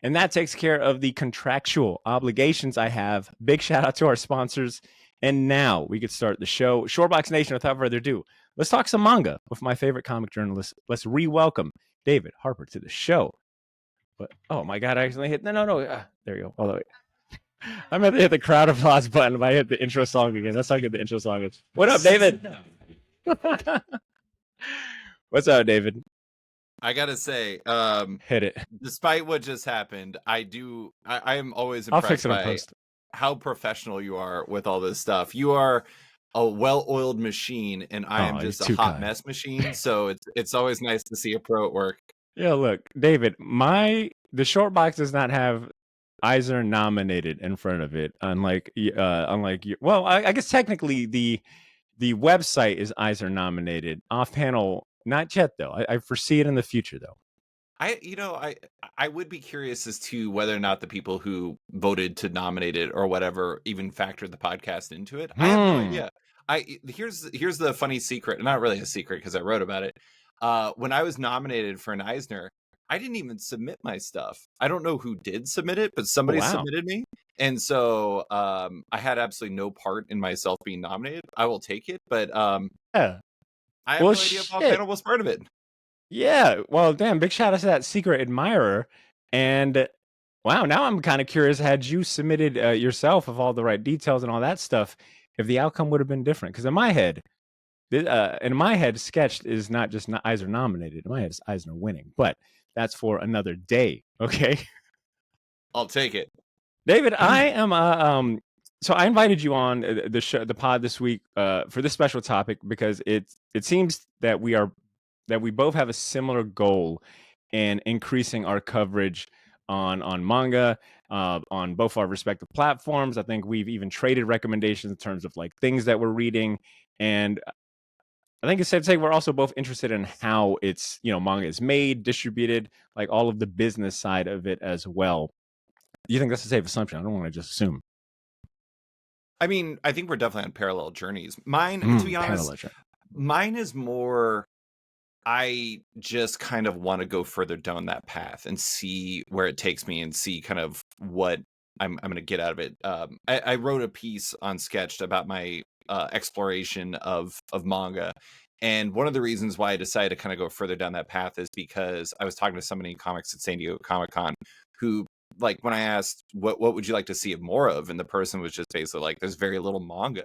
And that takes care of the contractual obligations I have. Big shout out to our sponsors. And now we could start the show. Shortbox Nation, without further ado, let's talk some manga with my favorite comic journalist. Let's re-welcome David Harper to the show. But oh my God, I accidentally hit no. There you go. All the way. I meant to hit the crowd applause button, but I hit the intro song again. That's how good the intro song is. What up, David? What's up, David? I gotta say, hit it. Despite what just happened, I am always impressed by how professional you are with all this stuff. You are a well-oiled machine, and I am just a hot mess machine. So it's always nice to see a pro at work. Yeah, look, David, the short box does not have Eisner nominated in front of it, unlike you. Well, I guess technically the website is Eisner nominated. Off panel, not yet though. I foresee it in the future though. I would be curious as to whether or not the people who voted to nominate it or whatever even factored the podcast into it. I have no idea. Here's the funny secret, not really a secret because I wrote about it. When I was nominated for an Eisner, I didn't even submit my stuff. I don't know who did submit it, but somebody submitted me. And so I had absolutely no part in myself being nominated. I will take it, but I have no idea if Panel was part of it. Yeah, well, damn, big shout out to that secret admirer. And wow, now I'm kind of curious, had you submitted yourself with all the right details and all that stuff, if the outcome would have been different. Because in my head, Sketched is not just Eisner nominated. In my head, it's Eisner winning. But that's for another day, okay? I'll take it. David, I am so I invited you on the pod this week for this special topic because it seems that we both have a similar goal in increasing our coverage on manga on both our respective platforms. I think we've even traded recommendations in terms of like things that we're reading, and I think it's safe to say we're also both interested in how it's manga is made, distributed, like all of the business side of it as well. Do you think that's a safe assumption? I don't want to just assume. I mean, I think we're definitely on parallel journeys. Mine, to be honest, mine is more, I just kind of want to go further down that path and see where it takes me and see kind of what I'm going to get out of it. I wrote a piece on Sketched about my exploration of manga. And one of the reasons why I decided to kind of go further down that path is because I was talking to somebody in comics at San Diego Comic-Con who, like, when I asked what would you like to see more of, and the person was just basically like, there's very little manga.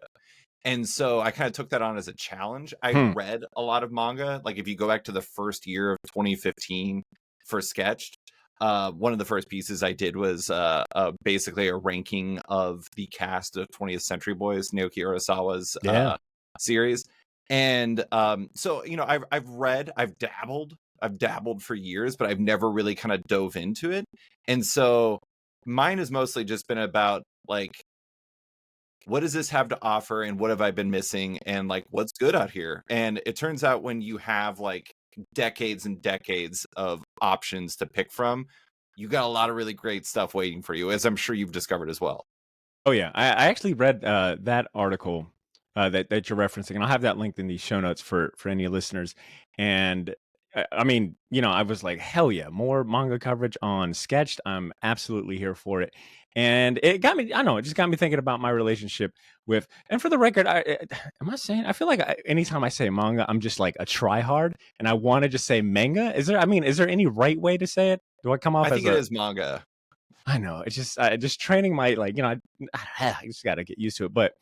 And so I kind of took that on as a challenge. I read a lot of manga. Like if you go back to the first year of 2015 for Sketched, one of the first pieces I did was basically a ranking of the cast of 20th Century Boys, Naoki Urasawa's series. And so, I've dabbled for years, but I've never really kind of dove into it. And so mine has mostly just been about like, what does this have to offer and what have I been missing and like what's good out here? And it turns out when you have like decades and decades of options to pick from, you got a lot of really great stuff waiting for you, as I'm sure you've discovered as well. Oh yeah, I actually read that article that you're referencing, and I'll have that linked in the show notes for any listeners. And I mean, I was like, hell yeah, more manga coverage on Sketched. I'm absolutely here for it. And it got me, I don't know, it just got me thinking about my relationship with, and for the record, I feel like anytime I say manga, I'm just like a try-hard, and I want to just say manga. Is there any right way to say it? Do I come off as I think it is manga. I know, it's just training my, like, I just got to get used to it. But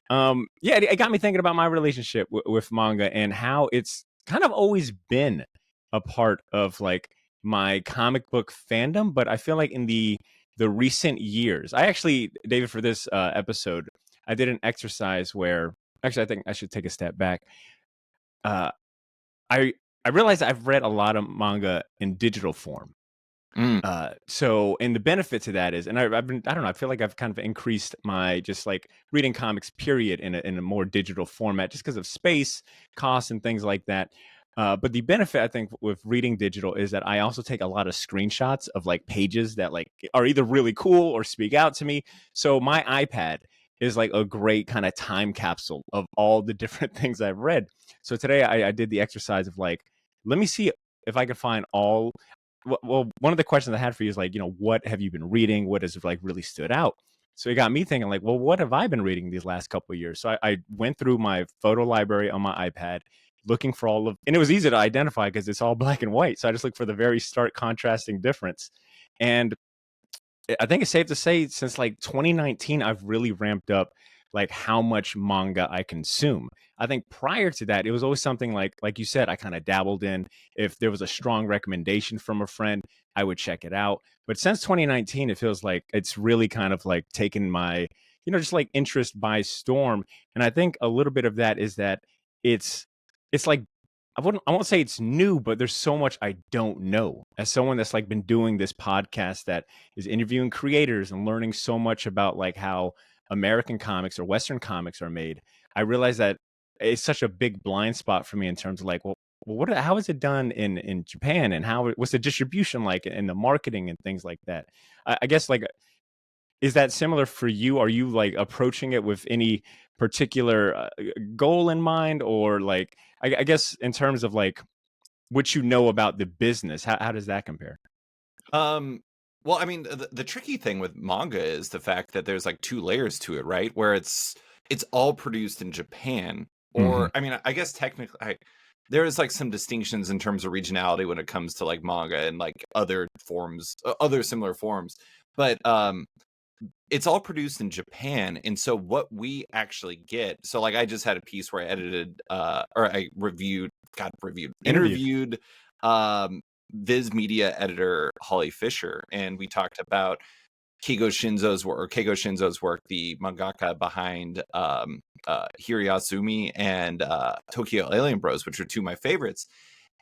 yeah, it got me thinking about my relationship with manga and how it's kind of always been a part of like my comic book fandom. But I feel like in the recent years, I actually, David, for this episode, I did an exercise where actually I think I should take a step back. I realized I've read a lot of manga in digital form. So, and the benefit to that is, and I've been, I don't know, I feel like I've kind of increased my just like reading comics period in a more digital format just because of space, costs, and things like that. But the benefit I think with reading digital is that I also take a lot of screenshots of like pages that like are either really cool or speak out to me. So my iPad is like a great kind of time capsule of all the different things I've read. So today I did the exercise of like, let me see if I can find all. well, one of the questions I had for you is like, what have you been reading? What has like really stood out? So it got me thinking like, well, what have I been reading these last couple of years? So I went through my photo library on my iPad looking for all of, and it was easy to identify because it's all black and white. So I just looked for the very stark contrasting difference. And I think it's safe to say since like 2019, I've really ramped up like how much manga I consume. I think prior to that, it was always something like you said, I kind of dabbled in. If there was a strong recommendation from a friend, I would check it out. But since 2019, it feels like it's really kind of like taken my, just like interest by storm. And I think a little bit of that is that it's it's like I won't say it's new, but there's so much I don't know. As someone that's like been doing this podcast that is interviewing creators and learning so much about like how American comics or Western comics are made, I realize that it's such a big blind spot for me in terms of like, well how is it done in Japan, and what's the distribution like and the marketing and things like that. I guess like, is that similar for you? Are you like approaching it with any particular goal in mind, or like I guess in terms of like what you know about the business, how does that compare? Um, well, I mean, the tricky thing with manga is the fact that there's like two layers to it, right? Where it's all produced in Japan, Hmm. or I mean, I guess technically, there is like some distinctions in terms of regionality when it comes to like manga and like other forms, other similar forms. But it's all produced in Japan, and so what we actually get, so like I just had a piece where I edited or I Interviewed. interviewed um Viz Media editor Holly Fisher, and we talked about Keigo Shinzo's work, the mangaka behind Hiriazumi and Tokyo Alien Bros, which are two of my favorites.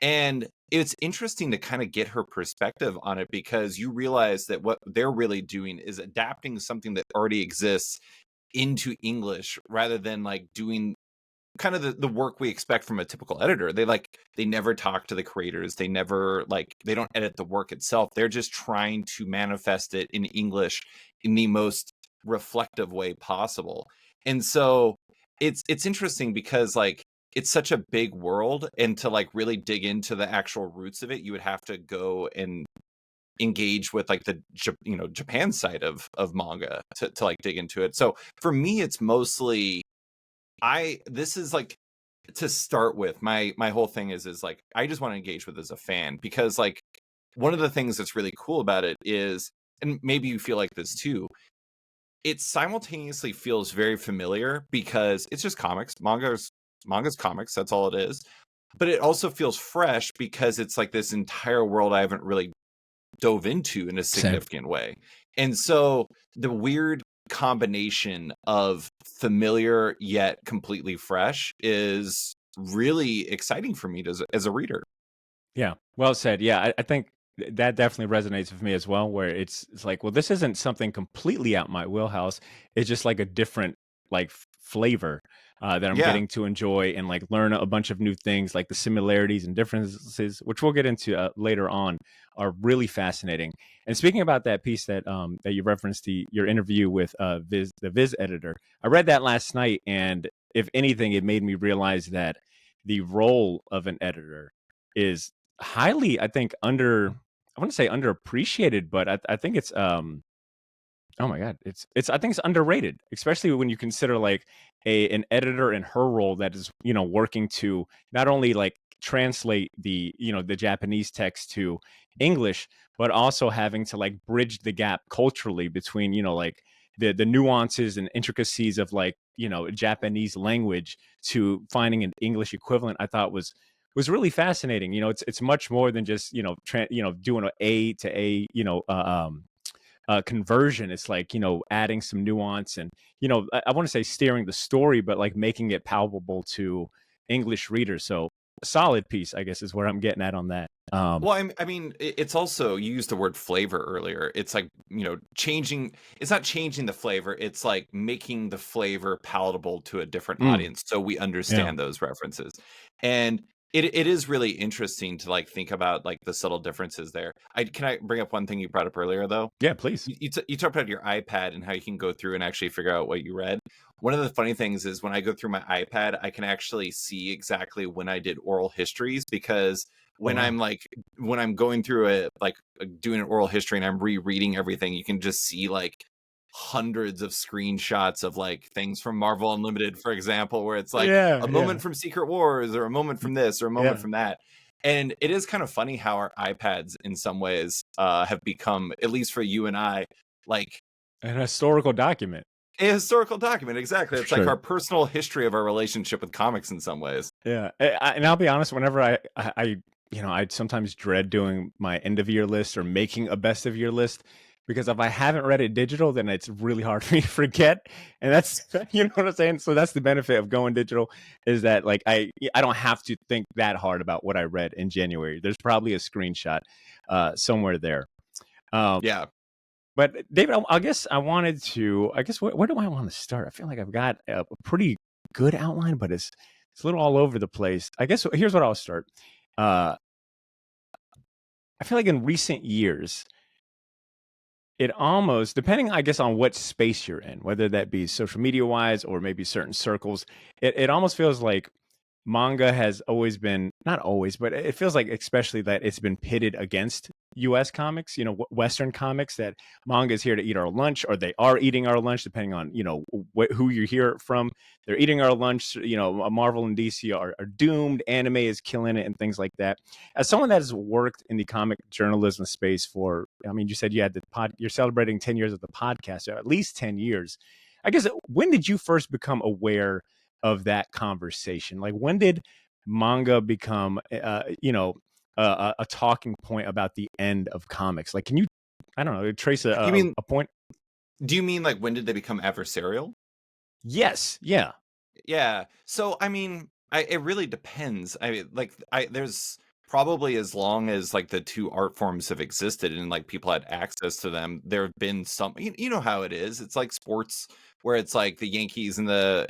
And it's interesting to kind of get her perspective on it, because you realize that what they're really doing is adapting something that already exists into English, rather than like doing kind of the work we expect from a typical editor. They never talk to the creators. They never they don't edit the work itself. They're just trying to manifest it in English in the most reflective way possible. And so it's interesting because like it's such a big world, and to like really dig into the actual roots of it, you would have to go and engage with like the Japan side of manga to like dig into it. So for me, it's mostly this is like, to start with, my whole thing is like I just want to engage with as a fan, because like one of the things that's really cool about it is, and maybe you feel like this too, it simultaneously feels very familiar because it's just comics. Manga's comics, that's all it is. But it also feels fresh because it's like this entire world I haven't really dove into in a Same. significant way. And so the weird combination of familiar yet completely fresh is really exciting for me as a reader. Yeah, well said. Yeah, I think that definitely resonates with me as well. Where it's like, well, this isn't something completely out my wheelhouse. It's just like a different like flavor that I'm Yeah. getting to enjoy and like learn a bunch of new things. Like the similarities and differences, which we'll get into later on, are really fascinating. And speaking about that piece that you referenced, your interview with the Viz editor, I read that last night, and if anything, it made me realize that the role of an editor is highly, I think, I want to say underappreciated, but I think it's oh my god, it's I think it's underrated, especially when you consider like an editor in her role that is, working to not only like translate the Japanese text to English, but also having to like bridge the gap culturally between, like the nuances and intricacies of like, Japanese language to finding an English equivalent. I thought was really fascinating. It's much more than just, doing an A to A, conversion. It's like, adding some nuance and, I want to say steering the story, but like making it palpable to English readers. So a solid piece, I guess, is where I'm getting at on that. Well, I mean, it's also, you used the word flavor earlier. It's like, changing, it's not changing the flavor, it's like making the flavor palatable to a different mm, audience so we yeah, understand those references. And it is really interesting to like think about like the subtle differences there. Can I bring up one thing you brought up earlier though? yeah, please. You talked about your iPad and how you can go through and actually figure out what you read. One of the funny things is when I go through my iPad, I can actually see exactly when I did oral histories, because Oh, wow. when I'm going through it, like doing an oral history and I'm rereading everything, you can just see like hundreds of screenshots of like things from Marvel Unlimited, for example, where it's like Yeah, a yeah. moment from Secret Wars or a moment from this or a moment Yeah. from that. And it is kind of funny how our iPads in some ways have become, at least for you and I, like An historical document. a historical document. Exactly. For It's like sure. our personal history of our relationship with comics in some ways. Yeah, and I'll be honest. Whenever I sometimes dread doing my end of year list or making a best of year list because if I haven't read it digital, then it's really hard for me to forget. And that's you know what I'm saying. So that's the benefit of going digital is that like I don't have to think that hard about what I read in January. There's probably a screenshot somewhere there. Um, Yeah. but David, I guess I wanted to. I guess where do I want to start? I feel like I've got a pretty good outline, but it's a little all over the place. I guess here's what I'll start. Uh, I feel like in recent years, it almost, depending, I guess, on what space you're in, whether that be social media wise or maybe certain circles, it almost feels like manga has always been, not always, but it feels like especially that it's been pitted against US comics, Western comics, that manga is here to eat our lunch, or they are eating our lunch, depending on, who you hear it from. They're eating our lunch, Marvel and DC are doomed, anime is killing it, and things like that. As someone that has worked in the comic journalism space for, I mean, you said you had you're celebrating 10 years of the podcast, so at least 10 years. I guess, when did you first become aware of that conversation? Like, when did manga become, a talking point about the end of comics? Like, can you, I don't know, trace You mean, a point? do you mean like when did they become adversarial? Yes. Yeah. Yeah. So I mean, it really depends. I mean, like there's probably as long as like the two art forms have existed and like people had access to them, there have been some. You know how it is. It's like sports where it's like the Yankees and the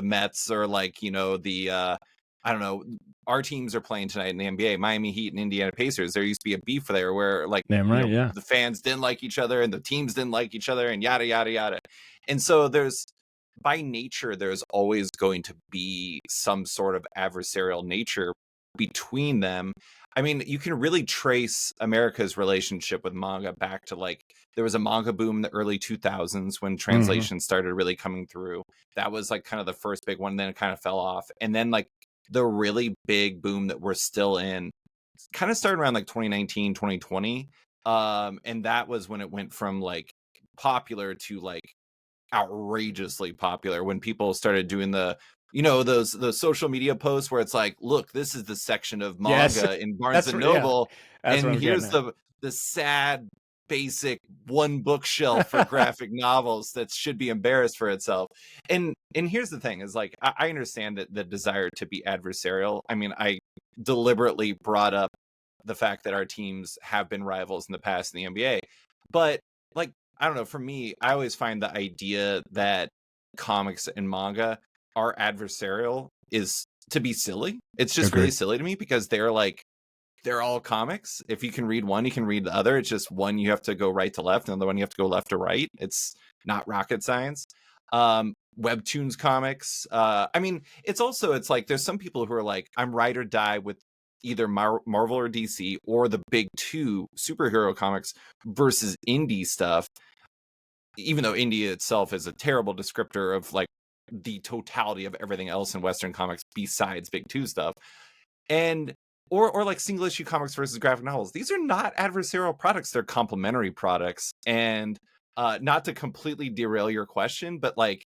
Mets or like the I don't know. Our teams are playing tonight in the NBA, Miami Heat and Indiana Pacers. There used to be a beef there where like Damn right. Yeah. the fans didn't like each other and the teams didn't like each other and yada yada yada. And so there's by nature, there's always going to be some sort of adversarial nature between them. I mean, you can really trace America's relationship with manga back to like there was a manga boom in the early 2000s when Hmm. translation started really coming through. That was like kind of the first big one, then it kind of fell off. And then like the really big boom that we're still in kind of started around like 2019, 2020. And that was when it went from like popular to like outrageously popular when people started doing those social media posts where it's like, look, this is the section of Yes. manga in Barnes That's and yeah. Noble, That's what and I'm getting here's at. the sad basic one bookshelf for graphic novels that should be embarrassed for itself. And here's the thing is like I understand that the desire to be adversarial. I mean, I deliberately brought up the fact that our teams have been rivals in the past in the NBA, but like I don't know, for me, I always find the idea that comics and manga are adversarial is to be silly. It's just really Agreed. silly to me because they're all comics. If you can read one, you can read the other. It's just one you have to go right to left, and the other one you have to go left to right. It's not rocket science. Webtoons comics. I mean, it's like there's some people who are like, I'm ride or die with either Marvel or DC or the big two superhero comics versus indie stuff, even though India itself is a terrible descriptor of like the totality of everything else in Western comics besides big two stuff. And or like single issue comics versus graphic novels. These are not adversarial products, they're complementary products. And not to completely derail your question, but like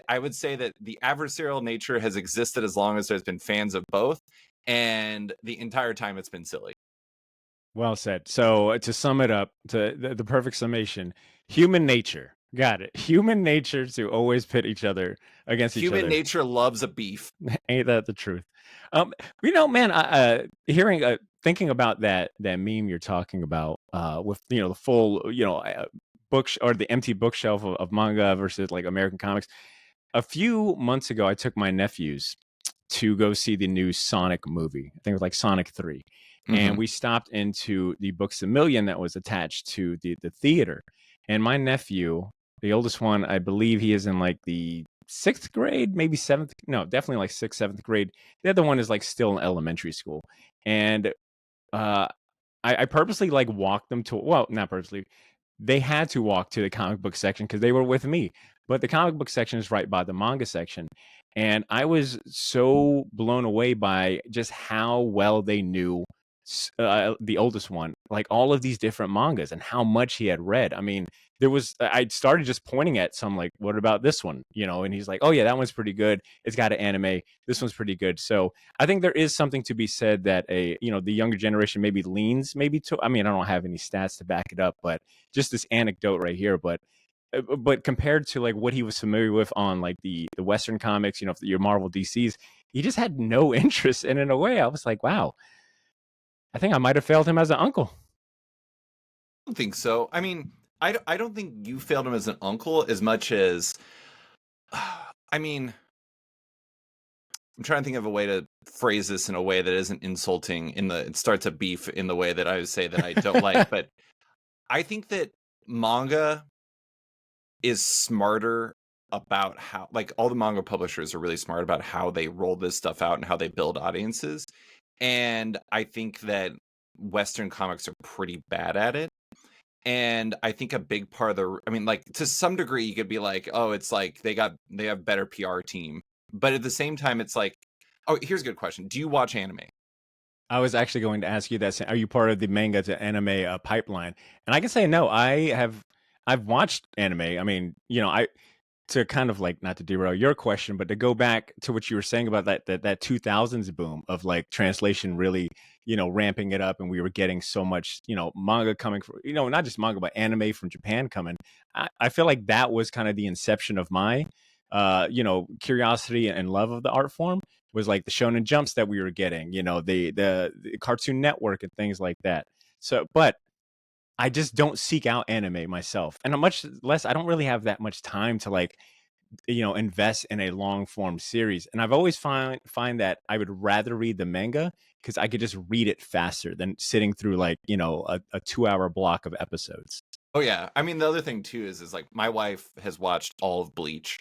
I would say that the adversarial nature has existed as long as there's been fans of both, and the entire time it's been silly. Well said. So to sum it up, to the perfect summation, human nature. Got it. Human nature to always pit each other against each Human other. nature loves a beef. Ain't that the truth? Man, thinking about that meme you're talking about, with the full or the empty bookshelf of manga versus like American comics. A few months ago, I took my nephews to go see the new Sonic movie. I think it was like Sonic 3. And Mhm. we stopped into the Books a Million that was attached to the theater. And my nephew, the oldest one, I believe he is in like the sixth grade, maybe seventh. No, definitely like sixth, seventh grade. The other one is like still in elementary school, and uh, I purposely like walked them to, well, not purposely. They had to walk to the comic book section because they were with me. But the comic book section is right by the manga section. And I was so blown away by just how well they knew the oldest one, like all of these different mangas and how much he had read. I mean, I started just pointing at some, like, what about this one? And he's like, oh, yeah, that one's pretty good. It's got an anime. This one's pretty good. So I think there is something to be said that the younger generation maybe leans maybe to, I mean, I don't have any stats to back it up, but just this anecdote right here. But compared to like what he was familiar with on like the Western comics, your Marvel DCs, he just had no interest. And in a way, I was like, wow, I think I might have failed him as an uncle. I don't think so. I mean, I don't think you failed him as an uncle as much as, I mean, I'm trying to think of a way to phrase this in a way that isn't insulting. It starts a beef in the way that I would say that I don't like, but I think that manga is smarter about how, like, all the manga publishers are really smart about how they roll this stuff out and how they build audiences. And I think that Western comics are pretty bad at it. And I think a big part of I mean, like, to some degree, you could be like, oh, it's like they have better PR team. But at the same time, it's like, oh, here's a good question. Do you watch anime? I was actually going to ask you that. Are you part of the manga to anime pipeline? And I can say no. I've watched anime. I mean, I to kind of like, not to derail your question, but to go back to what you were saying about that 2000s boom of like translation really, ramping it up, and we were getting so much, manga coming from, not just manga but anime from Japan coming. I feel like that was kind of the inception of my, curiosity and love of the art form. Was like the Shonen Jumps that we were getting, the Cartoon Network and things like that. So, but I just don't seek out anime myself, and much less, I don't really have that much time to like, invest in a long form series. And I've always find that I would rather read the manga because I could just read it faster than sitting through like, a 2 hour block of episodes. Oh yeah. I mean, the other thing too is like my wife has watched all of Bleach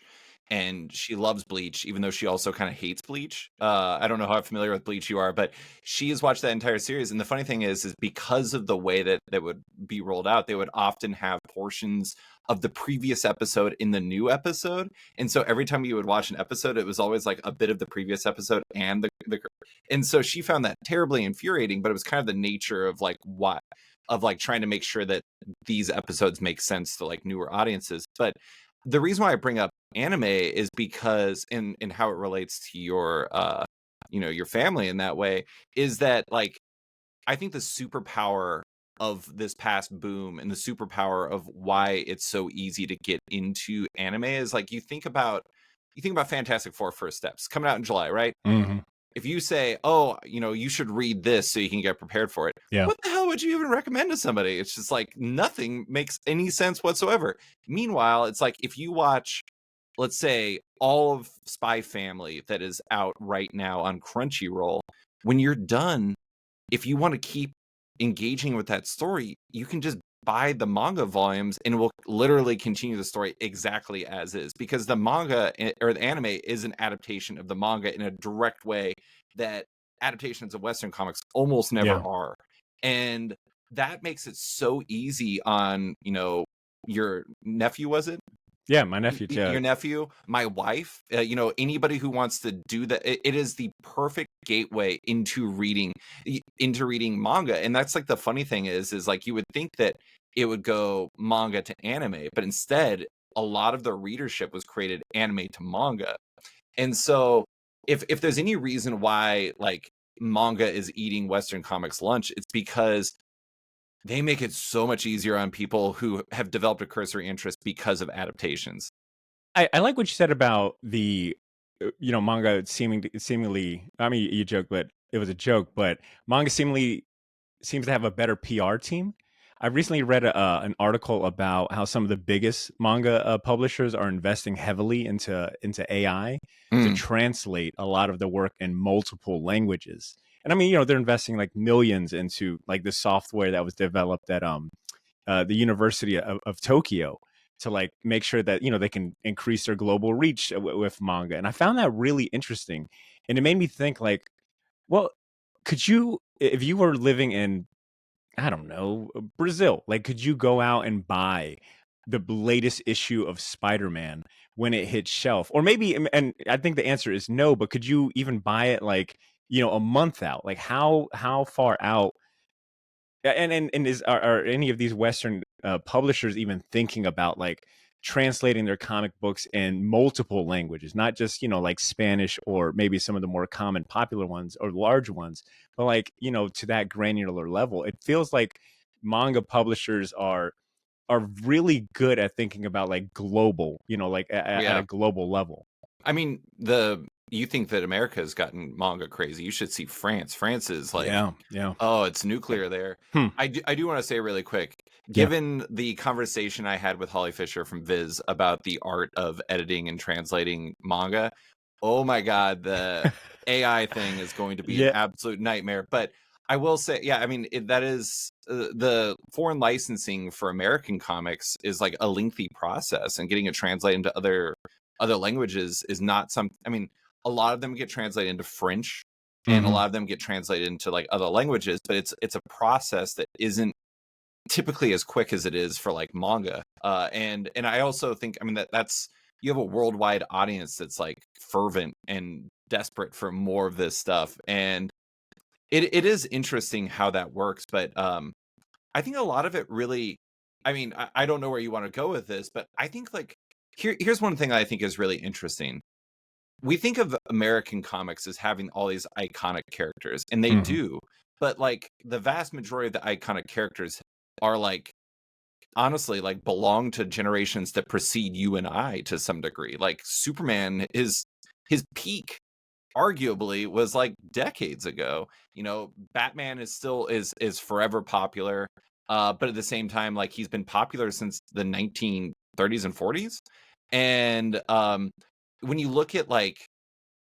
and she loves Bleach, even though she also kind of hates Bleach. I don't know how familiar with Bleach you are, but she has watched that entire series. And the funny thing is because of the way that would be rolled out, they would often have portions of the previous episode in the new episode. And so every time you would watch an episode, it was always like a bit of the previous episode and and so she found that terribly infuriating, but it was kind of the nature of like what of like trying to make sure that these episodes make sense to like newer audiences. But the reason why I bring up anime is because in how it relates to your your family in that way is that, like, I think the superpower of this past boom and the superpower of why it's so easy to get into anime is, like, you think about Fantastic Four First Steps coming out in July, right? Hmm. If you say, oh, you should read this so you can get prepared for it, Yeah. what the hell would you even recommend to somebody? It's just like nothing makes any sense whatsoever. Meanwhile, it's like if you watch, let's say, all of Spy Family that is out right now on Crunchyroll, when you're done, if you want to keep engaging with that story, you can just buy the manga volumes and it will literally continue the story exactly as is, because the manga or the anime is an adaptation of the manga in a direct way that adaptations of Western comics almost never Yeah. are. And that makes it so easy on, your nephew, was it? Yeah. My nephew, Your nephew, my wife, anybody who wants to do that, it is the perfect gateway into reading manga. And that's like the funny thing is like you would think that it would go manga to anime, but instead a lot of the readership was created anime to manga. And so if there's any reason why like manga is eating Western comics lunch, it's because they make it so much easier on people who have developed a cursory interest because of adaptations. I like what you said about the, manga seemingly. I mean, you joke, but it was a joke. But manga seems to have a better PR team. I recently read an article about how some of the biggest manga publishers are investing heavily into AI to Mm. translate a lot of the work in multiple languages. And I mean, they're investing like millions into like the software that was developed at the University of Tokyo to like make sure that they can increase their global reach with manga. And I found that really interesting, and it made me think like, well, could you, if you were living in, I don't know, Brazil, like could you go out and buy the latest issue of Spider-Man when it hits shelf? Or maybe, and I think the answer is no, but could you even buy it like, a month out? Like how far out? And are any of these Western publishers even thinking about like translating their comic books in multiple languages, not just like Spanish or maybe some of the more common popular ones or large ones, but like to that granular level? It feels like manga publishers are really good at thinking about like global, like at a Yeah. global level. I mean, you think that America has gotten manga crazy. You should see France. France is like, Yeah, yeah. oh, it's nuclear there. Hmm. I do want to say really quick, Yeah. given the conversation I had with Holly Fisher from Viz about the art of editing and translating manga, oh my God, the AI thing is going to be an Yeah. absolute nightmare. But I will say, yeah, I mean, that is the foreign licensing for American comics is like a lengthy process, and getting it translated into other languages is not some. I mean, a lot of them get translated into French, and a Hmm. lot of them get translated into like other languages, but it's a process that isn't typically as quick as it is for like manga. And I also think, I mean, that's, you have a worldwide audience that's like fervent and desperate for more of this stuff, and it is interesting how that works. But I think a lot of it really, I mean, I don't know where you want to go with this, but I think like here's one thing I think is really interesting. We think of American comics as having all these iconic characters, and they Hmm. do, but like the vast majority of the iconic characters are like, honestly, like belong to generations that precede you and I to some degree. Like Superman is, his peak arguably was like decades ago. Batman is still is forever popular, but at the same time, like he's been popular since the 1930s and 40s. And when you look at like,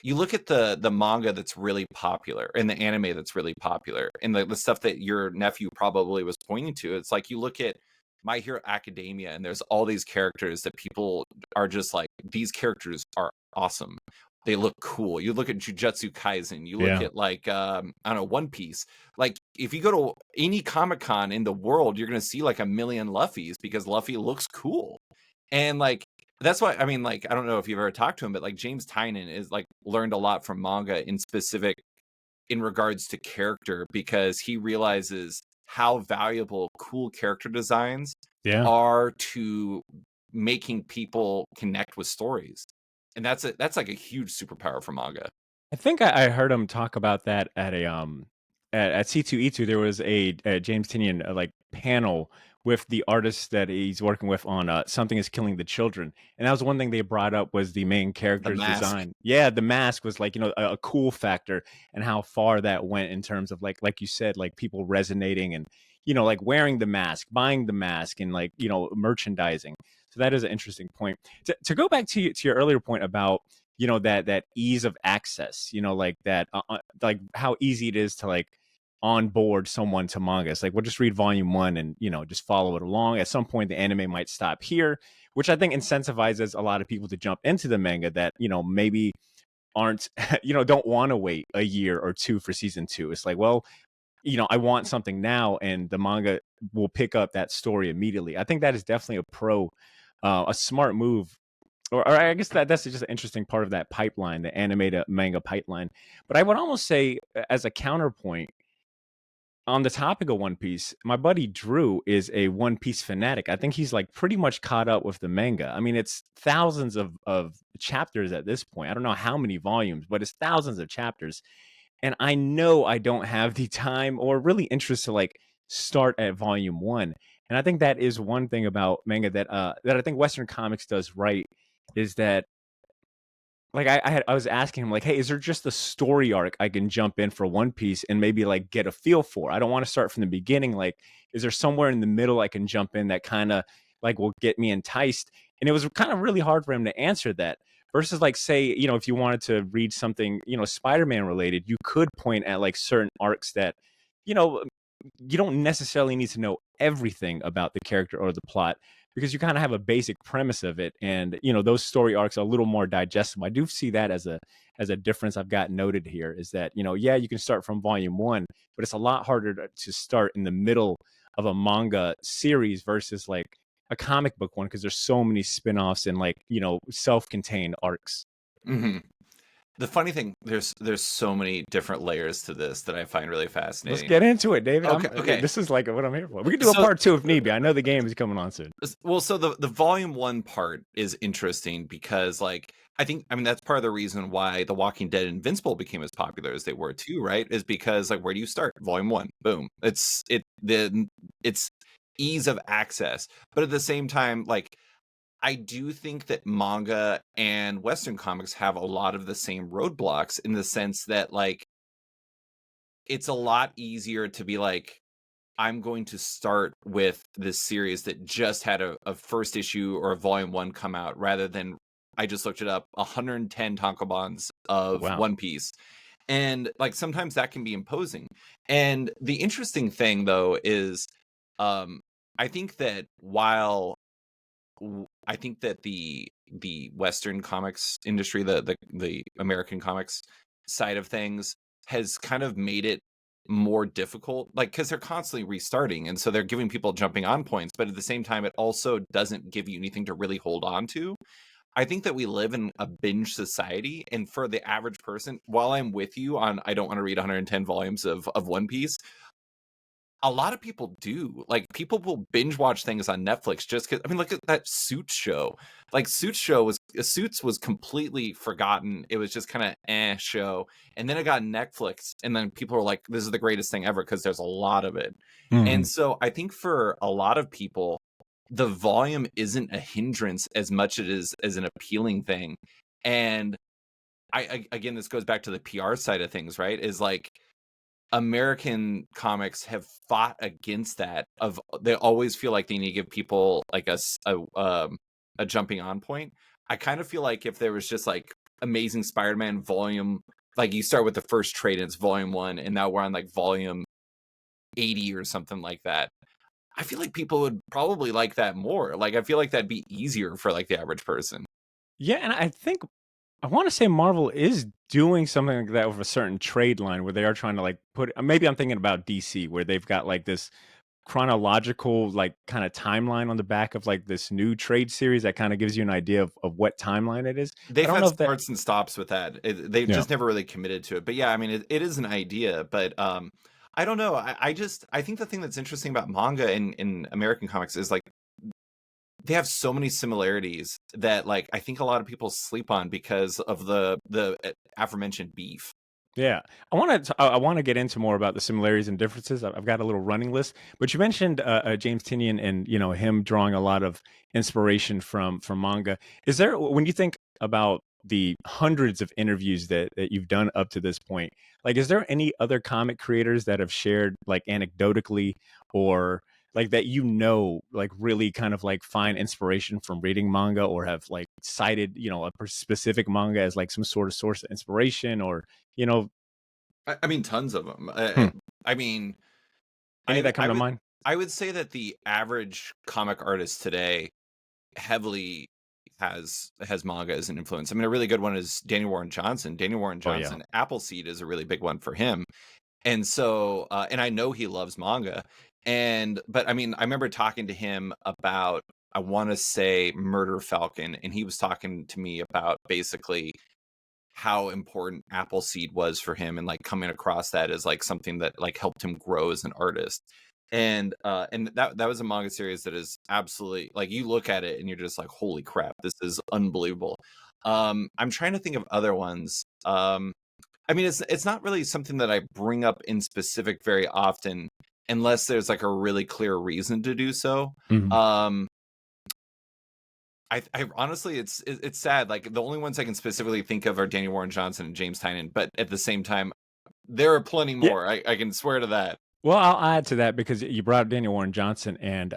you look at the manga that's really popular and the anime that's really popular, and the stuff that your nephew probably was pointing to, it's like you look at My Hero Academia, and there's all these characters that people are just like, these characters are awesome. They look cool. You look at Jujutsu Kaisen, you look Yeah. at like I don't know, One Piece. Like if you go to any Comic Con in the world, you're gonna see like a million Luffys because Luffy looks cool. And like that's why, I mean, like, I don't know if you've ever talked to him, but like James Tynion is like learned a lot from manga in specific in regards to character, because he realizes how valuable cool character designs Yeah. are to making people connect with stories. And that's like a huge superpower for manga. I think I heard him talk about that at a at C2E2. There was a James Tinian like panel with the artist that he's working with on Something is Killing the Children, and that was one thing they brought up was the main The character's mask. design. Yeah, the mask was like a cool factor, and how far that went in terms of like you said, like people resonating and like wearing the mask, buying the mask, and like merchandising. So that is an interesting point. To go back to your earlier point about that ease of access, like that like how easy it is to like onboard someone to manga. It's like, well, just read volume one and just follow it along. At some point the anime might stop here, which I think incentivizes a lot of people to jump into the manga that maybe aren't don't want to wait a year or two for season two. It's like, well, I want something now, and the manga will pick up that story immediately. I think that is definitely a smart move, or I guess that's just an interesting part of that pipeline, the anime to manga pipeline. But I would almost say, as a counterpoint, on the topic of One Piece, my buddy Drew is a One Piece fanatic. I think he's like pretty much caught up with the manga. I mean, it's thousands of chapters at this point. I don't know how many volumes, but it's thousands of chapters. And I know I don't have the time or really interest to like start at volume one. And I think that is one thing about manga that I think Western comics does right, is that like I was asking him like, hey, is there just a story arc I can jump in for One Piece and maybe like get a feel for? I don't want to start from the beginning. Like, is there somewhere in the middle I can jump in that kind of like will get me enticed? And it was kind of really hard for him to answer that. Versus like, say, if you wanted to read something, Spider-Man related, you could point at like certain arcs that, you know, you don't necessarily need to know everything about the character or the plot because you kind of have a basic premise of it, and those story arcs are a little more digestible. I do see that as a difference I've got noted here is that yeah, you can start from volume one, but it's a lot harder to start in the middle of a manga series versus like a comic book one because there's so many spin-offs and like self-contained arcs. Hmm. The funny thing, there's so many different layers to this that I find really Let's fascinating. get into it, David. Okay, okay. This is like what I'm here for. We can do a So part two if need be. I know the game is coming on soon. Well, so the volume one part is interesting because, like, I mean, that's part of the reason why The Walking Dead and Invincible became as popular as they were too, right? Is because, like, where do you start? Volume one, boom. It's ease of access, but at the same time, like, I do think that manga and Western comics have a lot of the same roadblocks in the sense that, like, it's a lot easier to be like, I'm going to start with this series that just had a first issue or a volume one come out rather than I just looked it up 110 tankobons Oh, of wow. One Piece. And like sometimes that can be imposing. And the interesting thing though is um I think that I think that the Western comics industry, the American comics side of things, has kind of made it more difficult, like because they're constantly restarting, and so they're giving people jumping on points. But at the same time, it also doesn't give you anything to really hold on to. I think that we live in a binge society, and for the average person, while I'm with you on, I don't want to read 110 volumes of One Piece, a lot of people do. Like, people will binge watch things on Netflix just because. I mean, look at that Suits show. Like, Suits was completely forgotten. It was just kind of show, and then it got Netflix, and then people were like, "This is the greatest thing ever" because there's a lot of it. And Mhm. so, I think for a lot of people, the volume isn't a hindrance as much as an appealing thing. And again, this goes back to the PR side of things, right? Is like American comics have fought against that. Of they always feel like they need to give people like a jumping on point. I kind of feel like if there was just like Amazing Spider-Man volume, like you start with the first trade and it's volume one, and now we're on like volume 80 or something like that. I feel like people would probably like that more. Like I feel like that'd be easier for like the average person. Yeah, and I think I want to say Marvel is doing something like that with a certain trade line where they are trying to like put. Maybe I'm thinking about DC where they've got like this chronological like kind of timeline on the back of like this new trade series that kind of gives you an idea of what timeline it is. But They've I don't had know if that. starts and stops with that. They've Yeah. just never really committed to it. But yeah, I mean, it is an idea. But I don't know. I think the thing that's interesting about manga in American comics is like they have so many similarities that like I think a lot of people sleep on because of the aforementioned beef. Yeah, I want to get into more about the similarities and differences. I've got a little running list, but you mentioned James Tinian and him drawing a lot of inspiration from manga. Is there when you think about the hundreds of interviews that you've done up to this point, like is there any other comic creators that have shared like anecdotally or like that like really kind of like find inspiration from reading manga or have like cited specific manga as like some sort of source of inspiration or you know I mean, tons of them. Hmm. I mean, Any that come I to would mind? I would say that the average comic artist today heavily has manga as an influence. I mean, a really good one is Daniel Warren Johnson. Daniel Warren Oh, yeah. Johnson, Appleseed is a really big one for him. And so, and I know he loves manga. But I mean, I remember talking to him about, I want to say Murder Falcon, and he was talking to me about basically how important Appleseed was for him and like coming across that as like something that like helped him grow as an artist. And that was a manga series that is absolutely like you look at it and you're just like, holy crap, this is unbelievable. I'm trying to think of other ones. I mean, it's not really something that I bring up in specific very often unless there's like a really clear reason to do so. Mhm. Um, I honestly, it's sad. Like the only ones I can specifically think of are Daniel Warren Johnson and James Tynion, but at the same time, there are plenty Yeah. more. I can swear to that. Well, I'll add to that because you brought up Daniel Warren Johnson, and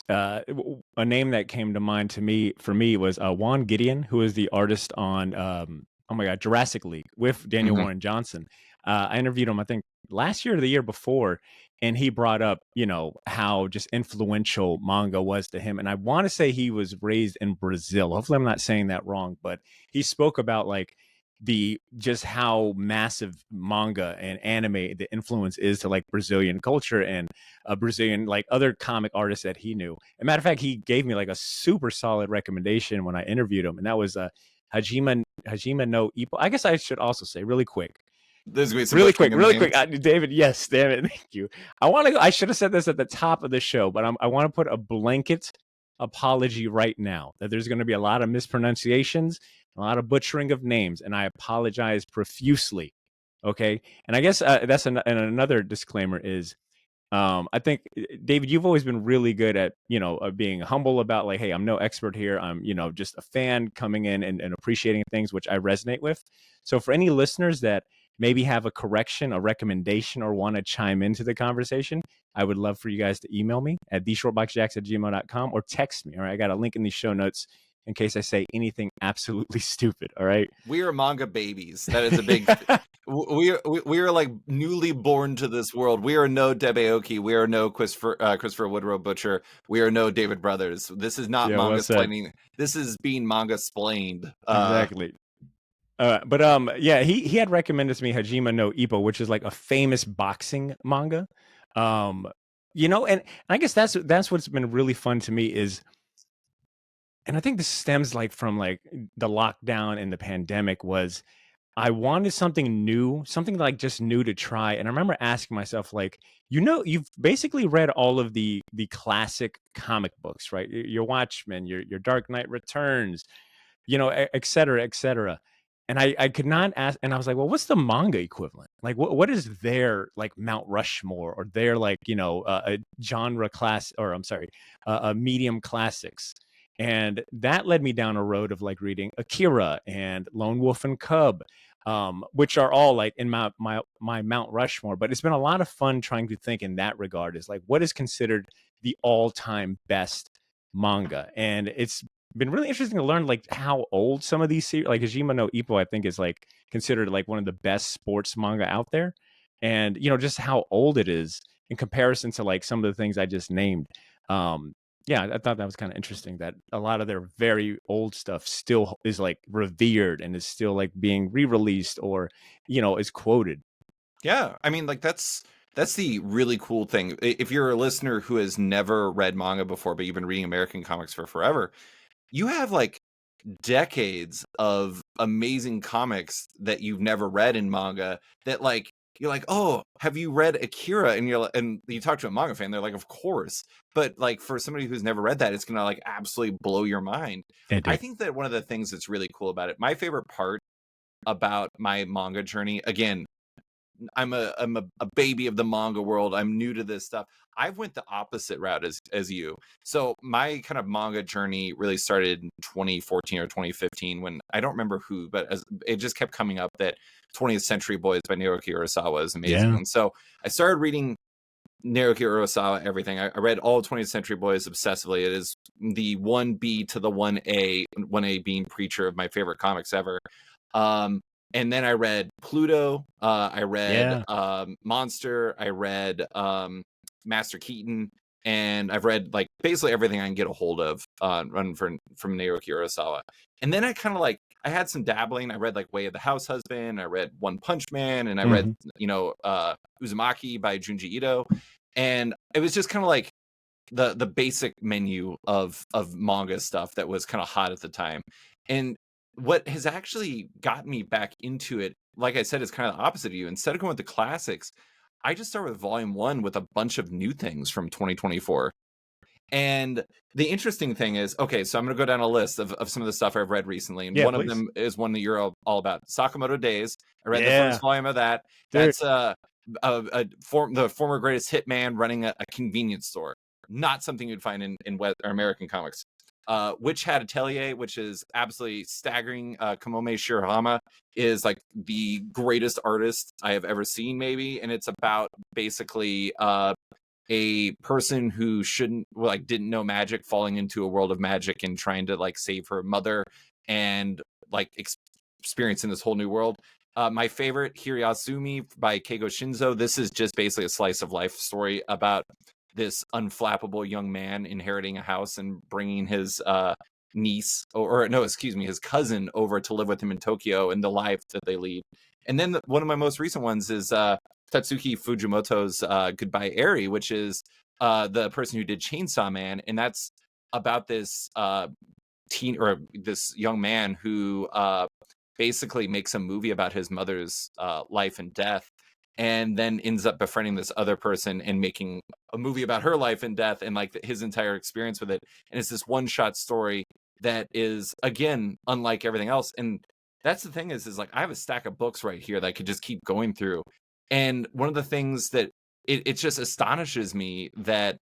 a name that came to mind to me for me was Juan Gideon, who is the artist on oh my god, Jurassic League with Daniel Mhm. Warren Johnson. I interviewed him, I think last year or the year before, and he brought up, you know, how just influential manga was to him. And I want to say he was raised in Brazil. Hopefully, I'm not saying that wrong, but he spoke about like the just how massive manga and anime the influence is to like Brazilian culture and Brazilian like other comic artists that he knew. As a matter of fact, he gave me like a super solid recommendation when I interviewed him, and that was Hajime no Ippo. I guess I should also say really quick. There's gonna be some Really butchering quick, of really quick, names. David. Yes, damn it, thank you. I want to. I should have said this at the top of the show, but I want to put a blanket apology right now that there's going to be a lot of mispronunciations, a lot of butchering of names, and I apologize profusely. Okay, and I guess that's and another disclaimer is I think David, you've always been really good at, you know, being humble about like, hey, I'm no expert here. I'm, you know, just a fan coming in and appreciating things, which I resonate with. So for any listeners that maybe have a correction, a recommendation, or want to chime into the conversation, I would love for you guys to email me at theshortboxjacks@gmail.com or text me. All right. I got a link in the show notes in case I say anything absolutely stupid. All right. We are manga babies. That is a big. We are like newly born to this world. We are no Debeoki. We are no Christopher Woodrow Butcher. We are no David Brothers. This is not Yeah, well manga said. splaining. This is being manga splained. Exactly. But yeah, he had recommended to me Hajime no Ippo, which is like a famous boxing manga. Um, you know, and I guess that's what's been really fun to me is, and I think this stems like from like the lockdown and the pandemic was I wanted something new, something like just new to try. And I remember asking myself, like, you know, you've basically read all of the classic comic books, right? Your Watchmen, your Dark Knight Returns, you know, et cetera, et cetera. And I could not ask, and I was like, well, what's the manga equivalent? Like, what is their like Mount Rushmore or their like, you know, a genre class, or I'm sorry, a medium classics. And that led me down a road of like reading Akira and Lone Wolf and Cub, which are all like in my Mount Rushmore. But it's been a lot of fun trying to think in that regard is like what is considered the all-time best manga, and it's been really interesting to learn like how old some of these like Hajime no Ippo I think is like considered like one of the best sports manga out there, and you know just how old it is in comparison to like some of the things I just named. Um, yeah, I thought that was kind of interesting that a lot of their very old stuff still is like revered and is still like being re-released or you know is quoted. Yeah, I mean, like that's the really cool thing. If you're a listener who has never read manga before, but you've been reading American comics for forever, you have like decades of amazing comics that you've never read in manga that like you're like, oh, have you read Akira? And and you talk to a manga fan, they're like, of course. But like for somebody who's never read that, it's gonna like absolutely blow your mind. It I did. think that one of the things that's really cool about it, my favorite part about my manga journey, again, I'm a baby of the manga world. I'm new to this stuff. I went the opposite route as you. So my kind of manga journey really started in 2014 or 2015 when I don't remember who, but it just kept coming up that 20th Century Boys by Naoki Urasawa is amazing. Yeah. And so I started reading Naoki Urasawa, everything. I read all 20th Century Boys obsessively. It is the 1B to the 1A, 1A being Preacher of my favorite comics ever. And then I read Pluto. I read Yeah. Monster. I read Master Keaton, and I've read like basically everything I can get a hold of from Naoki Urasawa. And then I kind of like I had some dabbling. I read like Way of the House Husband. I read One Punch Man, and I read Hmm. Uzumaki by Junji Ito, and it was just kind of like the basic menu of manga stuff that was kind of hot at the time. And what has actually gotten me back into it, like I said, is kind of the opposite of you. Instead of going with the classics, I just started with volume 1 with a bunch of new things from 2024. And the interesting thing is, okay, so I'm going to go down a list of some of the stuff I've read recently. And Yeah, one of please. them is one that you're all about, Sakamoto Days. I read the Yeah, first volume of that. dude. That's the former greatest hitman running a convenience store. Not something you'd find in West, or American comics. Witch Hat Atelier, which is absolutely staggering. Kamome Shirahama is like the greatest artist I have ever seen, maybe. And it's about basically a person who didn't know magic falling into a world of magic and trying to like save her mother and like experiencing this whole new world. My favorite, Hiryazumi by Keigo Shinzo. This is just basically a slice of life story about this unflappable young man inheriting a house and bringing his niece, or no, excuse me, his cousin over to live with him in Tokyo and the life that they lead. And then one of my most recent ones is Tatsuki Fujimoto's Goodbye Eri, which is the person who did Chainsaw Man, and that's about this this young man who basically makes a movie about his mother's life and death, and then ends up befriending this other person and making a movie about her life and death and like his entire experience with it. And it's this one-shot story that is, again, unlike everything else. And that's the thing is like I have a stack of books right here that I could just keep going through. And one of the things that it just astonishes me that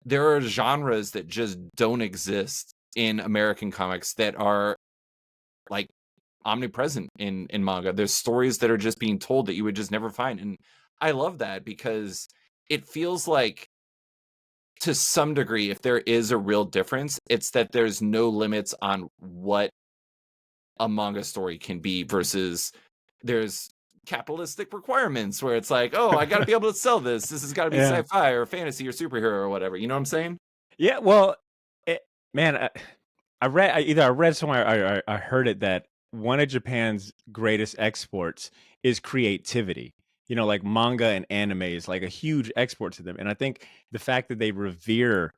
there are genres that just don't exist in American comics that are like omnipresent in manga. There's stories that are just being told that you would just never find. And I love that because it feels like, to some degree, if there is a real difference, it's that there's no limits on what a manga story can be versus there's capitalistic requirements where it's like, oh, I got to be able to sell this. This has got to be Yeah. sci-fi or fantasy or superhero or whatever. You know what I'm saying? Yeah, well, man, I read somewhere, I heard it that one of Japan's greatest exports is creativity. You know, like manga and anime is like a huge export to them, and I think the fact that they revere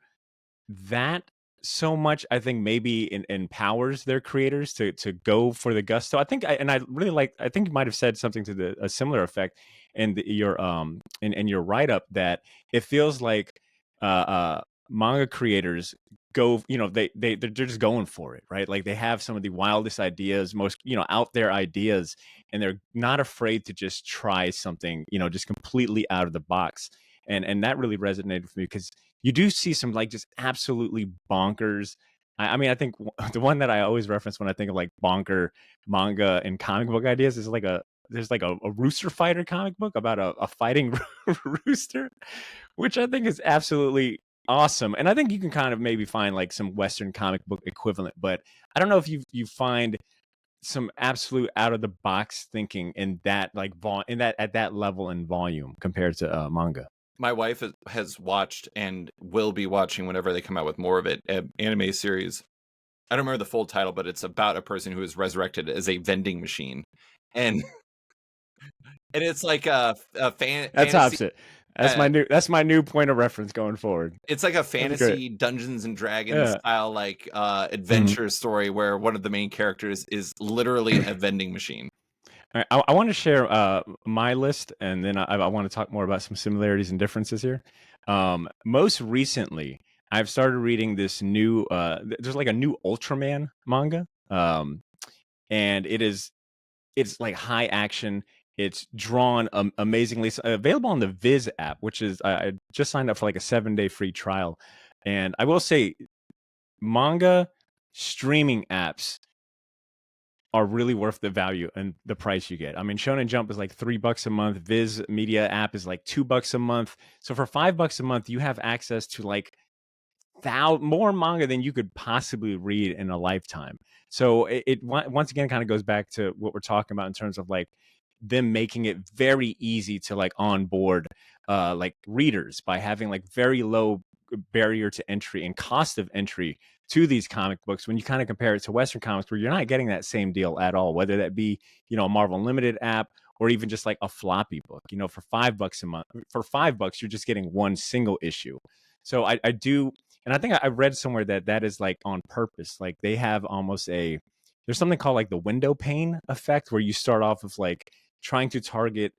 that so much, I think maybe empowers their creators to go for the gusto. I really like. I think you might have said something to a similar effect in your write up that it feels like manga creators go, you know, they're just going for it, right? Like they have some of the wildest ideas, most, you know, out there ideas, and they're not afraid to just try something, you know, just completely out of the box. And that really resonated with me because you do see some like just absolutely bonkers. I mean, I think the one that I always reference when I think of like bonker manga and comic book ideas is like there's like a rooster fighter comic book about a fighting rooster, which I think is absolutely awesome. And I think you can kind of maybe find like some Western comic book equivalent, but I don't know if you find some absolute out of the box thinking in that like in that at that level in volume compared to manga. My wife has watched and will be watching whenever they come out with more of it, an anime series. I don't remember the full title, but it's about a person who is resurrected as a vending machine, and and it's like a That's fantasy. opposite. Uh, That's my new point of reference going forward. it's like a That's great. fantasy Dungeons and Dragons Yeah. style like Mhm. adventure story where one of the main characters is literally a vending machine. All right, I want to share my list, and then I want to talk more about some similarities and differences here. Most recently, I've started reading this new. There's like a new Ultraman manga, and it's like high action. It's drawn amazingly. It's available on the Viz app, which is I just signed up for like a 7-day free trial, and I will say, manga streaming apps are really worth the value and the price you get. I mean, Shonen Jump is like $3 a month. Viz Media app is like $2 a month. So for $5 a month, you have access to like more manga than you could possibly read in a lifetime. So it once again kind of goes back to what we're talking about in terms of like them making it very easy to like onboard like readers by having like very low barrier to entry and cost of entry to these comic books when you kind of compare it to Western comics where you're not getting that same deal at all, whether that be, you know, a Marvel Unlimited app or even just like a floppy book. You know, for $5 a month, for $5 you're just getting one single issue. So I do, and I think I read somewhere that that is like on purpose. Like they have almost there's something called like the window pane effect where you start off with like trying to target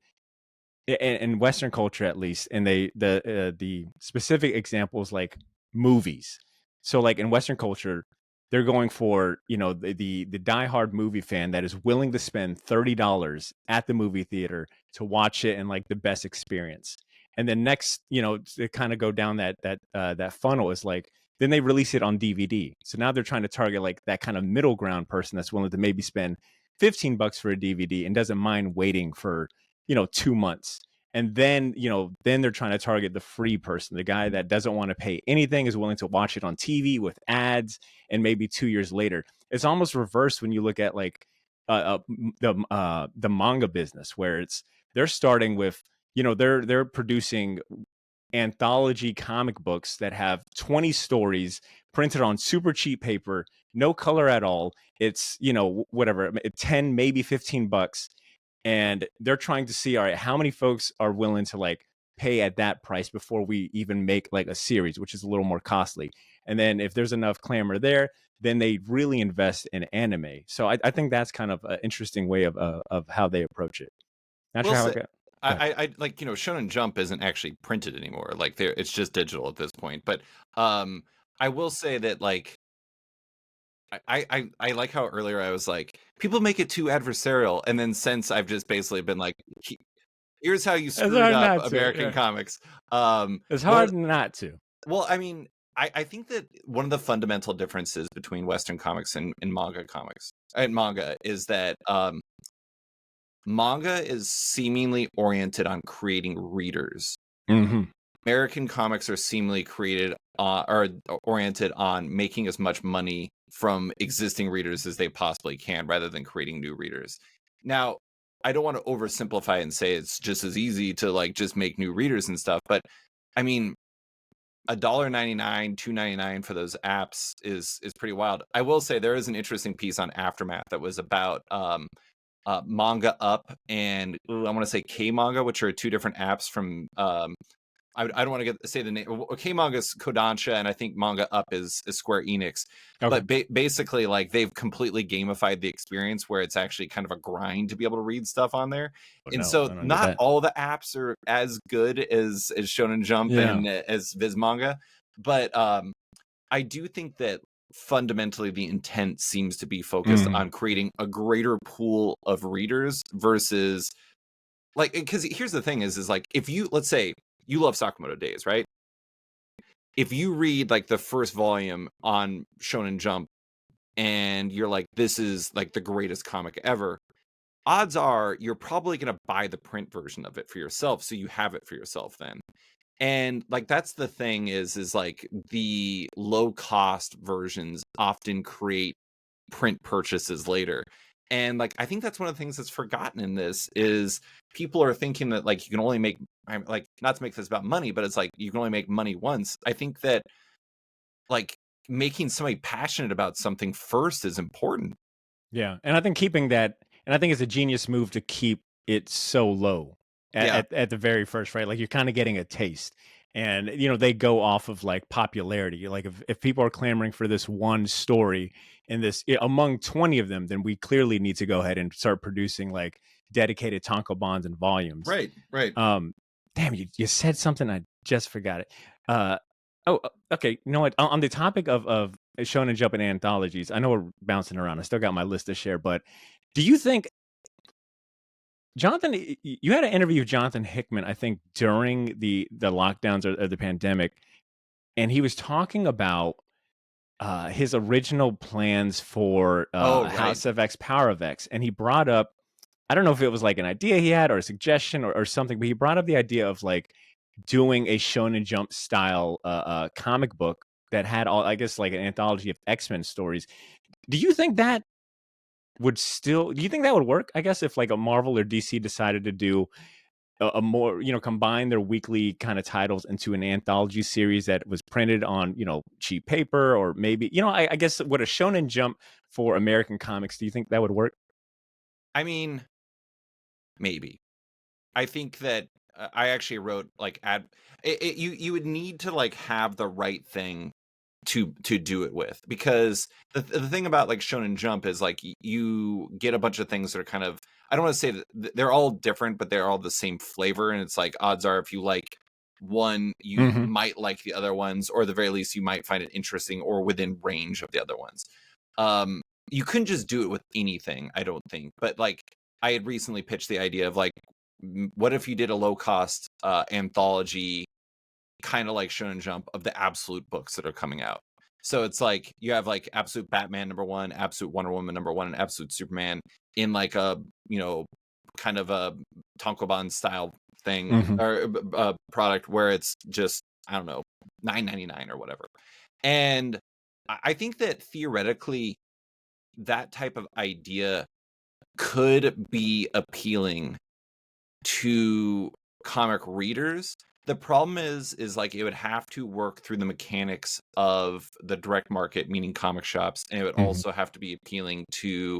in Western culture at least, and the specific examples like movies. So like in Western culture, they're going for, you know, the diehard movie fan that is willing to spend $30 at the movie theater to watch it and like the best experience. And then next, you know, to kind of go down that funnel is like then they release it on DVD. So now they're trying to target like that kind of middle ground person that's willing to maybe spend $15 for a DVD and doesn't mind waiting for, you know, 2 months. And then, you know, then they're trying to target the free person, the guy that doesn't want to pay anything, is willing to watch it on TV with ads, and maybe 2 years later. It's almost reversed when you look at like the manga business, where they're starting with, they're producing anthology comic books that have 20 stories printed on super cheap paper, no color at all. It's, whatever, 10, maybe $15. And they're trying to see, all right, how many folks are willing to like pay at that price before we even make like a series, which is a little more costly. And then if there's enough clamor there, then they really invest in anime. So I think that's kind of an interesting way of how they approach it. Not We'll sure how say it got. Go ahead. I like, Shonen Jump isn't actually printed anymore. Like it's just digital at this point. But I will say that like I like how earlier I was like, people make it too adversarial, and then since I've just basically been like, here's how you It's screwed hard up not to. American Yeah. comics. It's One hard not to. Well, I mean, I think that one of the fundamental differences between Western comics and manga comics and manga is that manga is seemingly oriented on creating readers. Hmm. American comics are seemingly created or oriented on making as much money from existing readers as they possibly can, rather than creating new readers. Now, I don't want to oversimplify and say it's just as easy to like just make new readers and stuff, but I mean, $1.99, $2.99 for those apps is pretty wild. I will say there is an interesting piece on Aftermath that was about Manga Up and I want to say K Manga, which are two different apps from I don't want to say the name. K Manga is Kodansha, and I think Manga Up is Square Enix. Okay. But basically, like they've completely gamified the experience where it's actually kind of a grind to be able to read stuff on there. Oh, And no, so, I don't get not that. all the apps are as good as Shonen Jump Yeah. and as Viz Manga, but I do think that fundamentally the intent seems to be focused Hmm. on creating a greater pool of readers versus like, because here's the thing is like, if you, let's say you love Sakamoto Days, right? If you read like the first volume on Shonen Jump and you're like, this is like the greatest comic ever, odds are you're probably going to buy the print version of it for yourself, so you have it for yourself then. And like that's the thing is like the low cost versions often create print purchases later. And like I think that's one of the things that's forgotten in this is people are thinking that like you can only make like, not to make this about money, but it's like you can only make money once. I think that like making somebody passionate about something first is important. Yeah, and I think keeping that, and I think it's a genius move to keep it so low Yeah. at the very first, right? Like you're kind of getting a taste, and they go off of like popularity. Like if people are clamoring for this one story in among 20 of them, then we clearly need to go ahead and start producing like dedicated tankobons and volumes. Right, right. Um, damn, you said something, I just forgot it. Uh, okay. You know what? On the topic of Shonen Jump and anthologies, I know we're bouncing around. I still got my list to share, but do you think Jonathan? You had an interview with Jonathan Hickman, I think, during the lockdowns or the pandemic, and he was talking about his original plans for Oh, right. House of X, Power of X, and he brought up, I don't know if it was like an idea he had or a suggestion or something, but he brought up the idea of like doing a Shonen Jump style comic book that had all, I guess, like an anthology of X-Men stories. Do you think that do you think that would work? I guess if like a Marvel or DC decided to do a more, combine their weekly kind of titles into an anthology series that was printed on, cheap paper, or maybe, I guess would a Shonen Jump for American comics, do you think that would work? I mean, maybe. I think that I actually wrote like you would need to like have the right thing to do it with, because the thing about like Shonen Jump is like you get a bunch of things that are kind of, I don't want to say that they're all different, but they're all the same flavor, and it's like odds are if you like one you Hmm. might like the other ones, or at the very least you might find it interesting or within range of the other ones. um you couldn't just do it with anything, I don't think, but like I had recently pitched the idea of like, what if you did a low cost anthology, kind of like Shonen Jump, of the absolute books that are coming out. So it's like you have like Absolute Batman #1, Absolute Wonder Woman #1, and Absolute Superman in like a, kind of a Tankobon style thing, Hmm. or product where it's just, I don't know, 9.99 or whatever. And I think that theoretically that type of idea could be appealing to comic readers. The problem is like it would have to work through the mechanics of the direct market, meaning comic shops, and it would Mhm. also have to be appealing to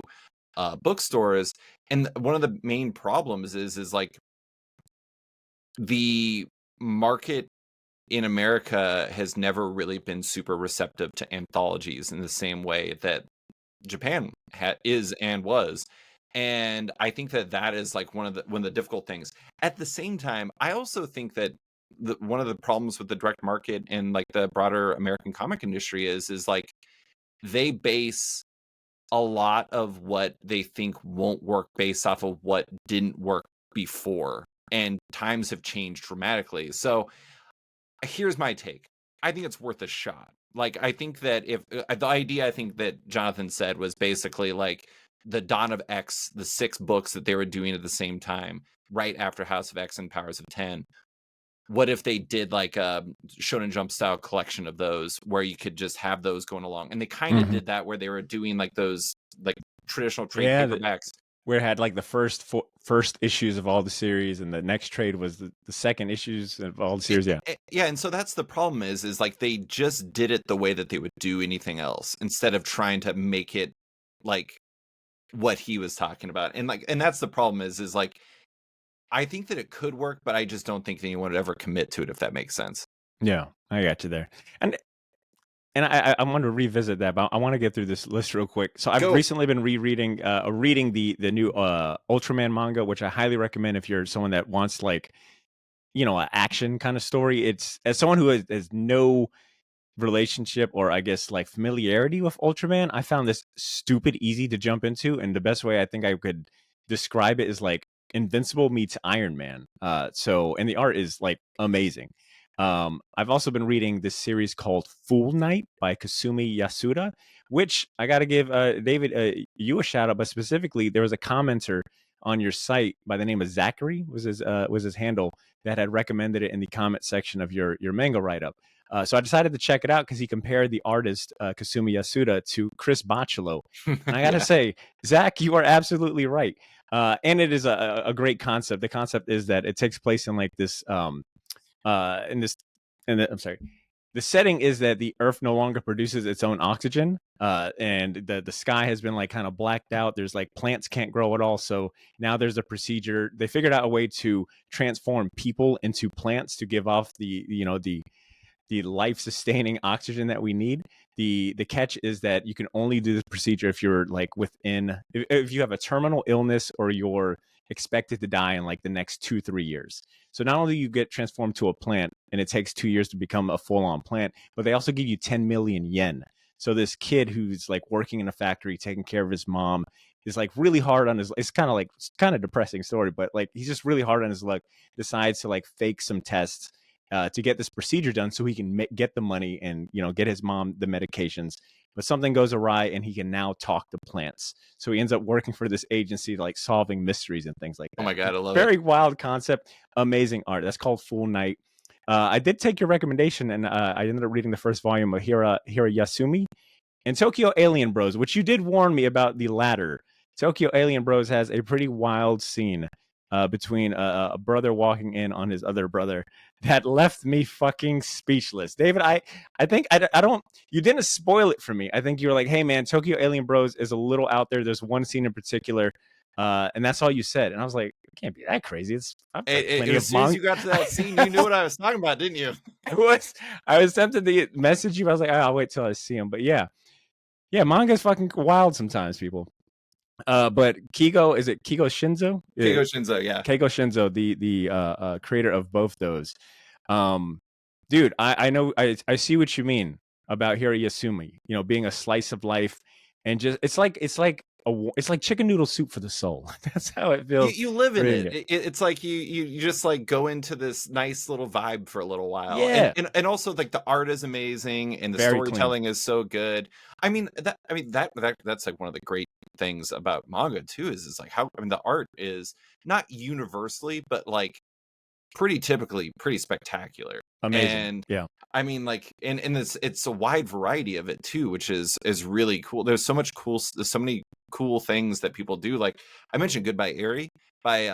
bookstores. And one of the main problems is like the market in America has never really been super receptive to anthologies in the same way that Japan is and was. And I think that that is like one of the difficult things. At the same time, I also think that one of the problems with the direct market and like the broader American comic industry is like they base a lot of what they think won't work based off of what didn't work before, and times have changed dramatically. So here's my take. I think it's worth a shot. Like, I think that if the idea I think that Jonathan said was basically like the Dawn of X, the 6 books that they were doing at the same time, right after House of X and Powers of 10. What if they did like a Shonen Jump style collection of those where you could just have those going along? And they kind of Mhm. did that where they were doing like those like traditional trade Yeah, paperbacks. where it had like the first issues of all the series, and the next trade was the second issues of all the series. Yeah, Yeah, and so that's the problem is like they just did it the way that they would do anything else instead of trying to make it like what he was talking about. And like and that's the problem is like I think that it could work, but I just don't think anyone would ever commit to it if that makes sense. yeah, I got you there. And I want to revisit that, but I want to get through this list real quick. So I've Go. recently been reading the new Ultraman manga, which I highly recommend if you're someone that wants like an action kind of story. It's as someone who has no relationship, or I guess like familiarity with Ultraman, I found this stupid easy to jump into, and the best way I think I could describe it is like Invincible meets Iron Man. And the art is like amazing. I've also been reading this series called Fool Night by Kasumi Yasuda, which I got to give David you a shout out, but specifically there was a commenter on your site by the name of Zachary was his handle, that had recommended it in the comment section of your manga write up. So I decided to check it out because he compared the artist Kasumi Yasuda to Chris Bachalo, and I got to Yeah. say, Zach, you are absolutely right. And it is a great concept. The concept is that it takes place in like this in this I'm sorry. The setting is that the Earth no longer produces its own oxygen, and the sky has been like kind of blacked out. There's like plants can't grow at all. So now there's a procedure. They figured out a way to transform people into plants to give off the life sustaining oxygen that we need. The catch is that you can only do this procedure if you're like within if you have a terminal illness, or you're expected to die in like the next 2-3 years. So not only you get transformed to a plant, and it takes 2 years to become a full on plant, but they also give you 10 million yen. So this kid who's like working in a factory taking care of his mom is like really hard on his, it's kind of depressing story, but like he's just really hard on his luck, decides to like fake some tests to get this procedure done so he can get the money and get his mom the medications. But something goes awry, and he can now talk to plants. So he ends up working for this agency, like solving mysteries and things like Oh that. my god, I love it. Very wild concept, amazing art. That's called Fool Night. I did take your recommendation, and I ended up reading the first volume of Hira Yasumi and Tokyo Alien Bros, which you did warn me about the latter. Tokyo Alien Bros has a pretty wild scene between a brother walking in on his other brother that left me fucking speechless. David, I think I don't. You didn't spoil it for me. I think you were like, "Hey man, Tokyo Alien Bros is a little out there. There's one scene in particular." And that's all you said, and I was like, "It can't be that crazy." I've read plenty As of soon as manga. you got to that scene, you knew what I was talking about, didn't you? I was tempted to message you. But I was like, I'll wait till I see him. But yeah, manga's fucking wild sometimes, people. But Kigo, is it Kigo Shinzo? Keigo Shinzo, yeah. Keigo Shinzo, the creator of both those. Um, Dude, I know I see what you mean about Hiro Yasumi. Being a slice of life, and just it's like chicken noodle soup for the soul. That's how it feels You live in reading it. it. It's like you just like go into this nice little vibe for a little while, Yeah, and also like the art is amazing and the very clean. storytelling is so good. That's like one of the great things about manga too is like how the art is not universally, but like pretty typically pretty spectacular. Amazing. And Yeah. I mean, like, and it's a wide variety of it too, which is really cool. There's so much there's so many cool things that people do. Like I mentioned Goodbye Eri by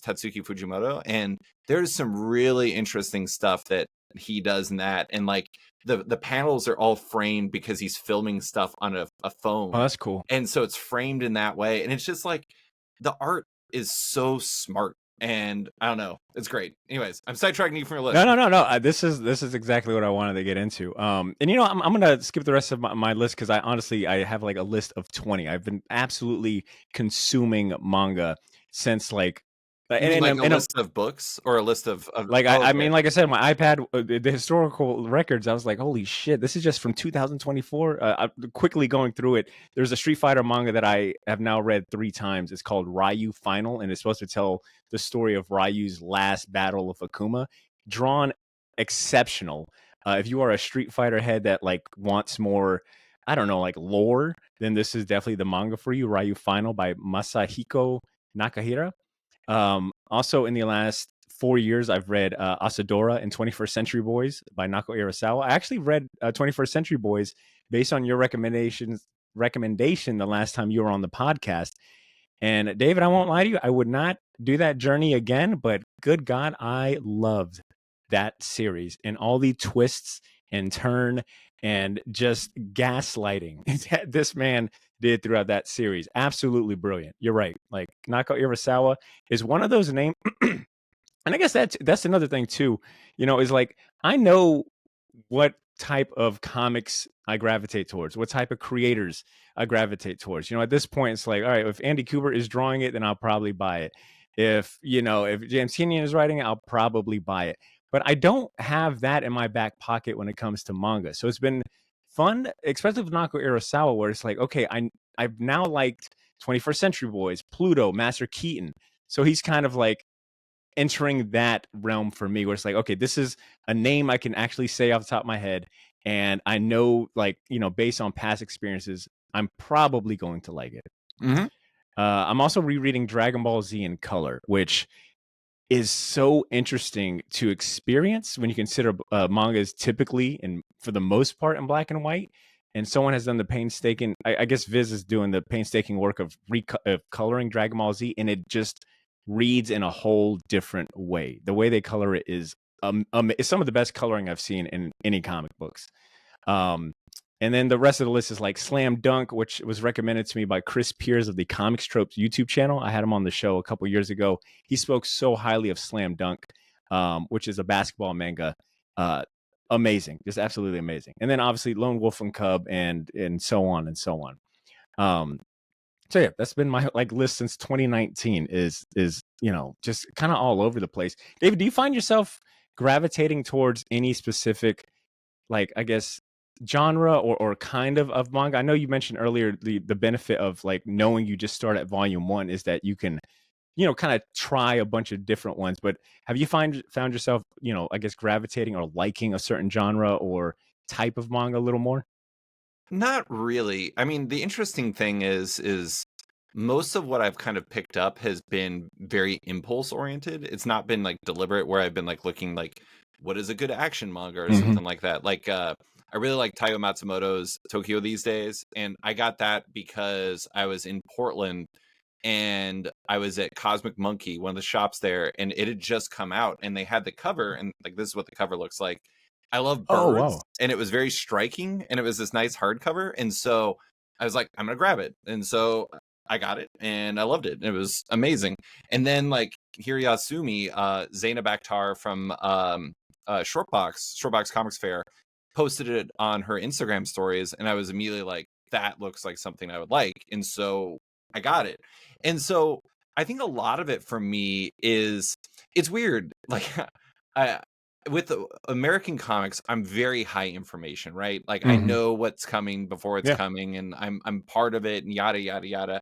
Tatsuki Fujimoto, and there's some really interesting stuff that he does in that. And like the panels are all framed because he's filming stuff on a Oh, phone. that's cool. And so it's framed in that way. And it's just like the art is so smart. And I don't know, it's great. Anyways, I'm sidetracking you from your list. No. This is exactly what I wanted to get into. And you know, I'm gonna skip the rest of my list because I honestly I have like a list of 20. I've been absolutely consuming manga since like, You mean like a and list of books or a list of like oh, I okay. mean, like I said, my iPad, the historical records. I was like, holy shit, this is just from 2024. Quickly going through it, there's a Street Fighter manga that I have now read 3 times. It's called Ryu Final, and it's supposed to tell the story of Ryu's last battle of Akuma. Drawn exceptional. If you are a Street Fighter head that like wants more, I don't know, like lore, then this is definitely the manga for you. Ryu Final by Masahiko Nakahira. Also, in the last 4 years, I've read Asadora and 21st Century Boys by Nako Urasawa. I actually read 21st Century Boys based on your recommendation the last time you were on the podcast. And David, I won't lie to you, I would not do that journey again, but good God, I loved that series and all the twists and turn and just gaslighting that this man did throughout that series. Absolutely brilliant. You're right. Like Nako Urasawa is one of those names. And I guess that's another thing too, you know, is like I know what type of comics I gravitate towards, what type of creators I gravitate towards. You know, at this point, it's like, all right, if Andy Kubert is drawing it, then I'll probably buy it. If you know, if James Tynion is writing it, I'll probably buy it. But I don't have that in my back pocket when it comes to manga. So it's been fun, especially with Nako Urasawa, where it's like, okay, I've now liked 21st Century Boys, Pluto, Master Keaton. So he's kind of like entering that realm for me where it's like, okay, this is a name I can actually say off the top of my head. And I know, like, you know, based on past experiences, I'm probably going to like it. Mm-hmm. I'm also rereading Dragon Ball Z in color, which is so interesting to experience when you consider manga is typically and for the most part in black and white. And someone has done the painstaking, I guess Viz is doing the painstaking work of coloring Dragon Ball Z, and it just reads in a whole different way. The way they color it is it's some of the best coloring I've seen in any comic books. Um, and then the rest of the list is like Slam Dunk, which was recommended to me by Chris Piers of the Comics Tropes YouTube channel. I had him on the show a couple years ago. He spoke so highly of Slam Dunk, which is a basketball manga. Amazing, just absolutely amazing. And then obviously Lone Wolf and Cub and so on and so on. So yeah, that's been my like list since 2019 is you know, just kind of all over the place. David, do you find yourself gravitating towards any specific, like, I guess, genre or kind of manga? I know you mentioned earlier the benefit of like knowing you just start at volume 1 is that you can, you know, kind of try a bunch of different ones. But have you found yourself, you know, I guess gravitating or liking a certain genre or type of manga a little more? Not really. I mean, the interesting thing is most of what I've kind of picked up has been very impulse oriented. It's not been like deliberate where I've been like looking like what is a good action manga or Mm-hmm. something like that. Like I really like Taiyo Matsumoto's Tokyo These Days, and I got that because I was in Portland and I was at Cosmic Monkey, one of the shops there, and it had just come out and they had the cover, and like this is what the cover looks like. I love Oh birds, wow. and it was very striking, and it was this nice hardcover, and so I was like, I'm gonna grab it, and so I got it, and I loved it. It was amazing. And then like Hiryasumi, Zainab Akhtar from Shortbox Comics Fair, posted it on her Instagram stories, and I was immediately like, that looks like something I would like, and so I got it. And so I think a lot of it for me is it's weird, like I with the American comics, I'm very high information, right? Like I Mm-hmm. know what's coming before it's Yeah. coming, and I'm part of it, and yada yada yada.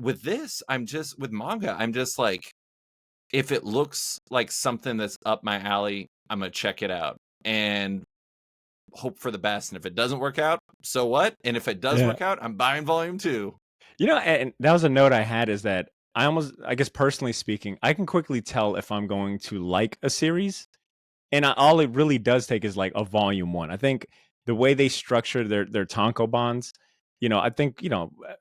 With this, I'm just with manga, I'm just like, if it looks like something that's up my alley, I'm gonna check it out and hope for the best. And if it doesn't work out, so what? And if it does Yeah. work out, I'm buying volume 2. You know, and that was a note I had is that I guess personally speaking, I can quickly tell if I'm going to like a series, and all it really does take is like a volume one. I think the way they structure their Tonko bonds, I think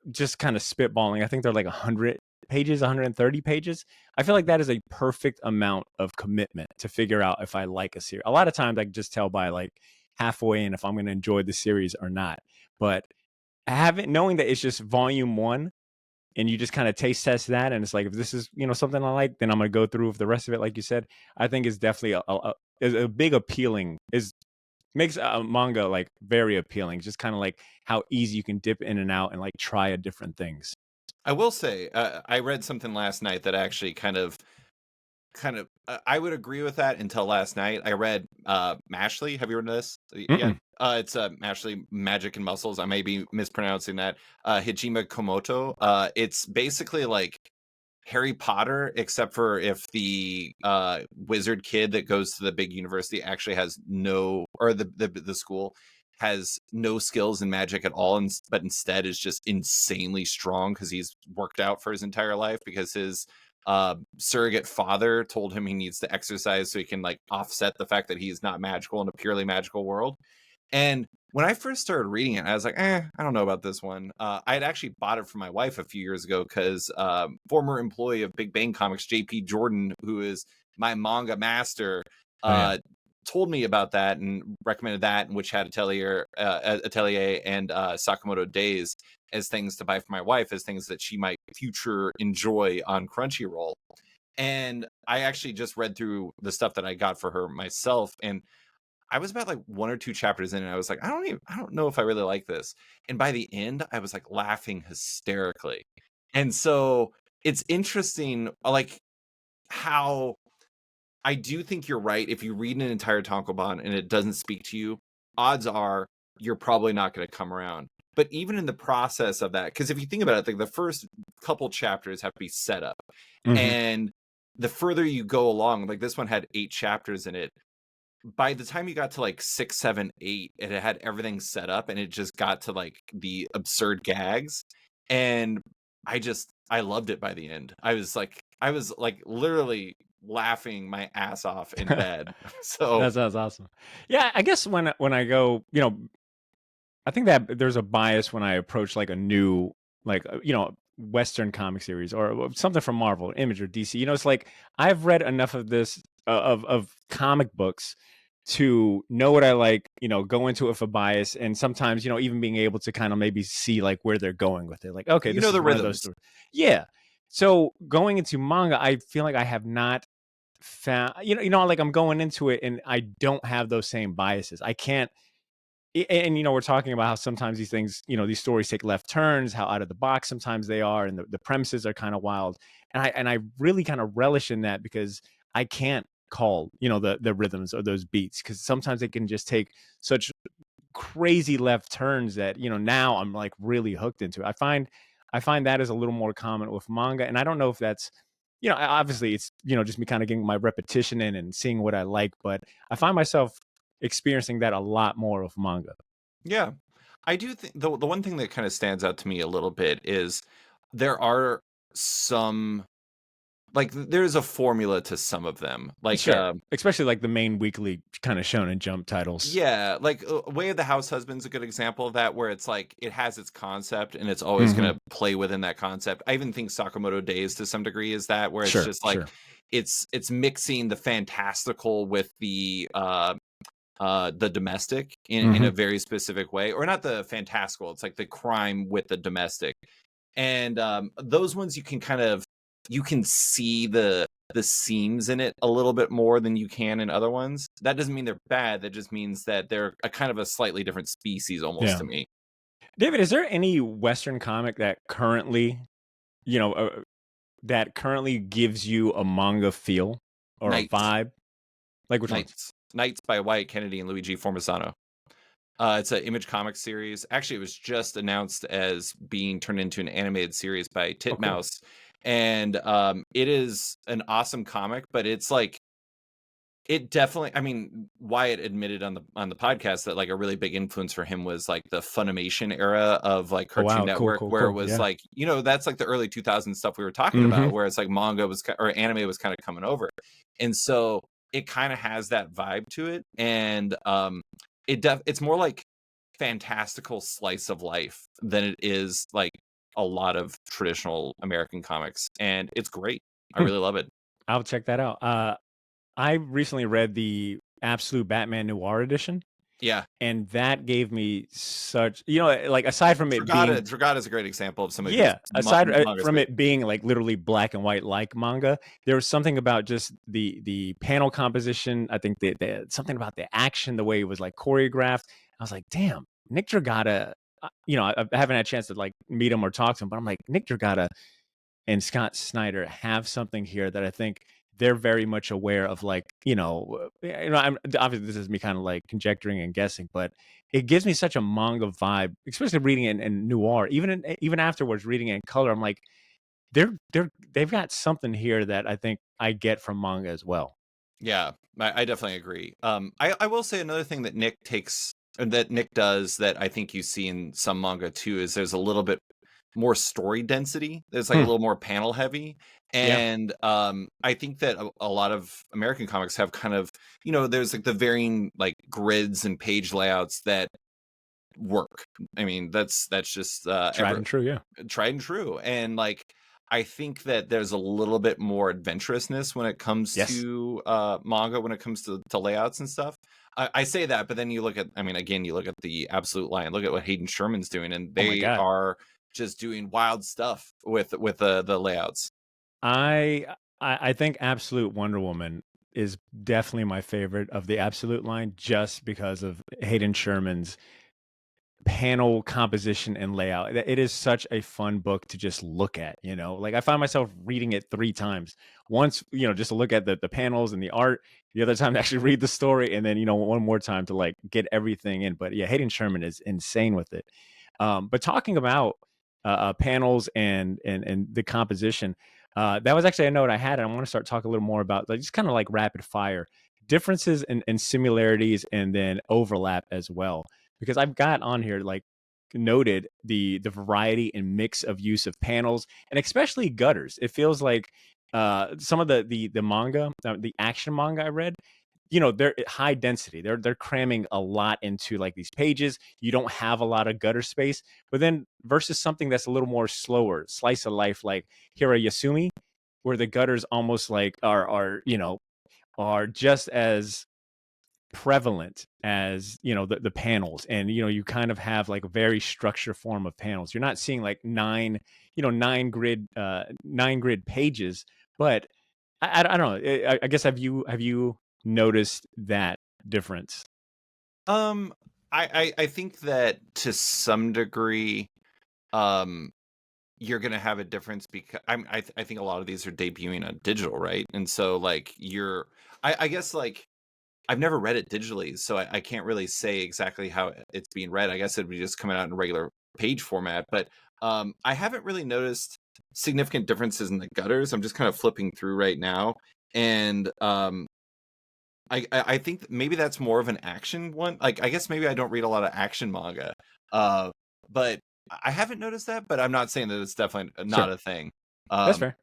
just kind of spitballing. I think they're like 100 pages, 130 pages. I feel like that is a perfect amount of commitment to figure out if I like a series. A lot of times I can just tell by like halfway in if I'm going to enjoy the series or not. But having knowing that it's just volume one and you just kind of taste test that, and it's like if this is something I like, then I'm gonna go through with the rest of it. Like you said, I think is definitely is a big appealing is makes a manga like very appealing. Just kind of like how easy you can dip in and out and like try a different things. I will say, I read something last night that actually I would agree with that until last night. I read Mashley. Have you read this yet? Mm-mm. It's Mashley Magic and Muscles. I may be mispronouncing that. Hijime Komoto. It's basically like Harry Potter, except for if the wizard kid that goes to the big university actually has no, or the school has no skills in magic at all, and but instead is just insanely strong because he's worked out for his entire life because his surrogate father told him he needs to exercise so he can like offset the fact that he's not magical in a purely magical world. And when I first started reading it, I was like, I don't know about this one. I had actually bought it for my wife a few years ago because former employee of Big Bang Comics, JP Jordan, who is my manga master, Oh yeah. told me about that and recommended that, and which had Atelier and Sakamoto Days as things to buy for my wife, as things that she might future enjoy on Crunchyroll. And I actually just read through the stuff that I got for her myself, and I was about like one or two chapters in, and I was like, I don't know if I really like this. And by the end, I was like laughing hysterically. And so it's interesting, like how I do think you're right. If you read an entire tankobon and it doesn't speak to you, odds are you're probably not going to come around. But even in the process of that, because if you think about it, like the first couple chapters have to be set up, Hmm. and the further you go along, like this one had 8 chapters in it, by the time you got to like 6, 7, 8, it had everything set up and it just got to like the absurd gags. And I loved it by the end. I was like literally laughing my ass off in bed. So That sounds awesome. Yeah, I guess when I go, I think that there's a bias when I approach like a new, like Western comic series or something from Marvel, Image, or DC. It's like I've read enough of this of comic books to know what I like. Go into it with a bias, and sometimes even being able to kind of maybe see like where they're going with it. Like, okay, you this know is the one of those rhythms. stories. Yeah. So going into manga, I feel like I have not found like I'm going into it and I don't have those same biases. I can't and we're talking about how sometimes these things, these stories take left turns, how out of the box sometimes they are, and the premises are kind of wild. And I really kind of relish in that because I can't call, the rhythms or those beats because sometimes they can just take such crazy left turns that now I'm like really hooked into it. I find that is a little more common with manga, and I don't know if that's obviously it's just me kind of getting my repetition in and seeing what I like, but I find myself experiencing that a lot more with manga. Yeah. I do think the one thing that kind of stands out to me a little bit is there are some, like there's a formula to some of them. Like Sure, especially like the main weekly kind of Shonen Jump titles. yeah, like Way of the House Husband's a good example of that, where it's like it has its concept and it's always Hmm. going to play within that concept. I even think Sakamoto Days to some degree is that, where it's Sure, just like sure. it's mixing the fantastical with the domestic in a Hmm. very specific way, or not the fantastical, it's like the crime with the domestic. And those ones you can see the seams in it a little bit more than you can in other ones. That doesn't mean they're bad, that just means that they're a kind of a slightly different species almost Yeah. to me. David, is there any Western comic that currently, you know, that currently gives you a manga feel or a Knights. vibe? Like which ones? Knights by Wyatt Kennedy and Luigi Formisano. It's an Image Comics series. Actually, it was just announced as being turned into an animated series by Oh, cool. Titmouse, and it is an awesome comic. But it's like It definitely, I mean, Wyatt admitted on the podcast that, like, a really big influence for him was, like, the Funimation era of, like, Oh, Cartoon wow. Cool, Network, cool, where it cool. was, Yeah. like, that's, like, the early 2000s stuff we were talking about, Mhm. where it's, like, manga was or anime was kinda coming over, and so it kinda has that vibe to it, and, it's more like fantastical slice of life than it is, like, a lot of traditional American comics, and it's great. I Hmm. really love it. I'll check that out. I recently read the Absolute Batman Noir edition, Yeah. and that gave me such like, aside from it being Dragata is a great example of somebody whose yeah, aside manga's from great. it being, like, literally black and white like manga, there was something about just the panel composition, I think the something about the action, the way it was, like, choreographed. I was like, "Damn, Nick Dragata," I haven't had a chance to, like, meet him or talk to him, but I'm like, "Nick Dragata and Scott Snyder have something here that I think they're very much aware of, like, I'm obviously this is me kind of like conjecturing and guessing, but it gives me such a manga vibe, especially reading it in noir. Even afterwards, reading it in color, I'm like, they've got something here that I think I get from manga as well. Yeah, I definitely agree. I will say another thing that Nick takes or that Nick does that I think you see in some manga too is there's a little bit more story density. There's like a Hmm. little more panel heavy, Yeah. and I think that a lot of American comics have kind of there's like the varying like grids and page layouts that work. I mean that's just Tried ever and true. Yeah. tried and true. And like I think that there's a little bit more adventurousness when it comes Yes. to manga, when it comes to layouts and stuff. I say that, but then you look at, I mean, again, you look at the Absolute Line, look at what Hayden Sherman's doing, and Oh my they god. are just doing wild stuff with the layouts. I I think Absolute Wonder Woman is definitely my favorite of the Absolute line, just because of Hayden Sherman's panel composition and layout. It is such a fun book to just look at, Like, I find myself reading it 3 times. Once, just to look at the panels and the art, the other time to actually read the story, and then, one more time to, like, get everything in. But yeah, Hayden Sherman is insane with it. But talking about panels and the composition, that was actually a note I had, and I want to start talking a little more about, like, just kind of like rapid fire differences and similarities, and then overlap as well, because I've got on here, like, noted the variety and mix of use of panels, and especially gutters. It feels like some of the manga, the action manga I read, they're high density. They're cramming a lot into, like, these pages. You don't have a lot of gutter space. But then versus something that's a little more slower, slice of life, like Hira Yasumi, where the gutters almost like are just as prevalent as the panels, and you kind of have like a very structured form of panels. You're not seeing like nine grid pages, but I don't know. I guess, have you noticed that difference? Um, I think that to some degree, um, you're gonna have a difference because I think a lot of these are debuting on digital, right? And so like I guess like I've never read it digitally, so I can't really say exactly how it's being read. I guess it'd be just coming out in regular page format, but I haven't really noticed significant differences in the gutters. I'm just kind of flipping through right now, and I think that maybe that's more of an action one. Like I guess maybe I don't read a lot of action manga, uh, but I haven't noticed that. But I'm not saying that it's definitely not Sure, a thing. that's Um, fair.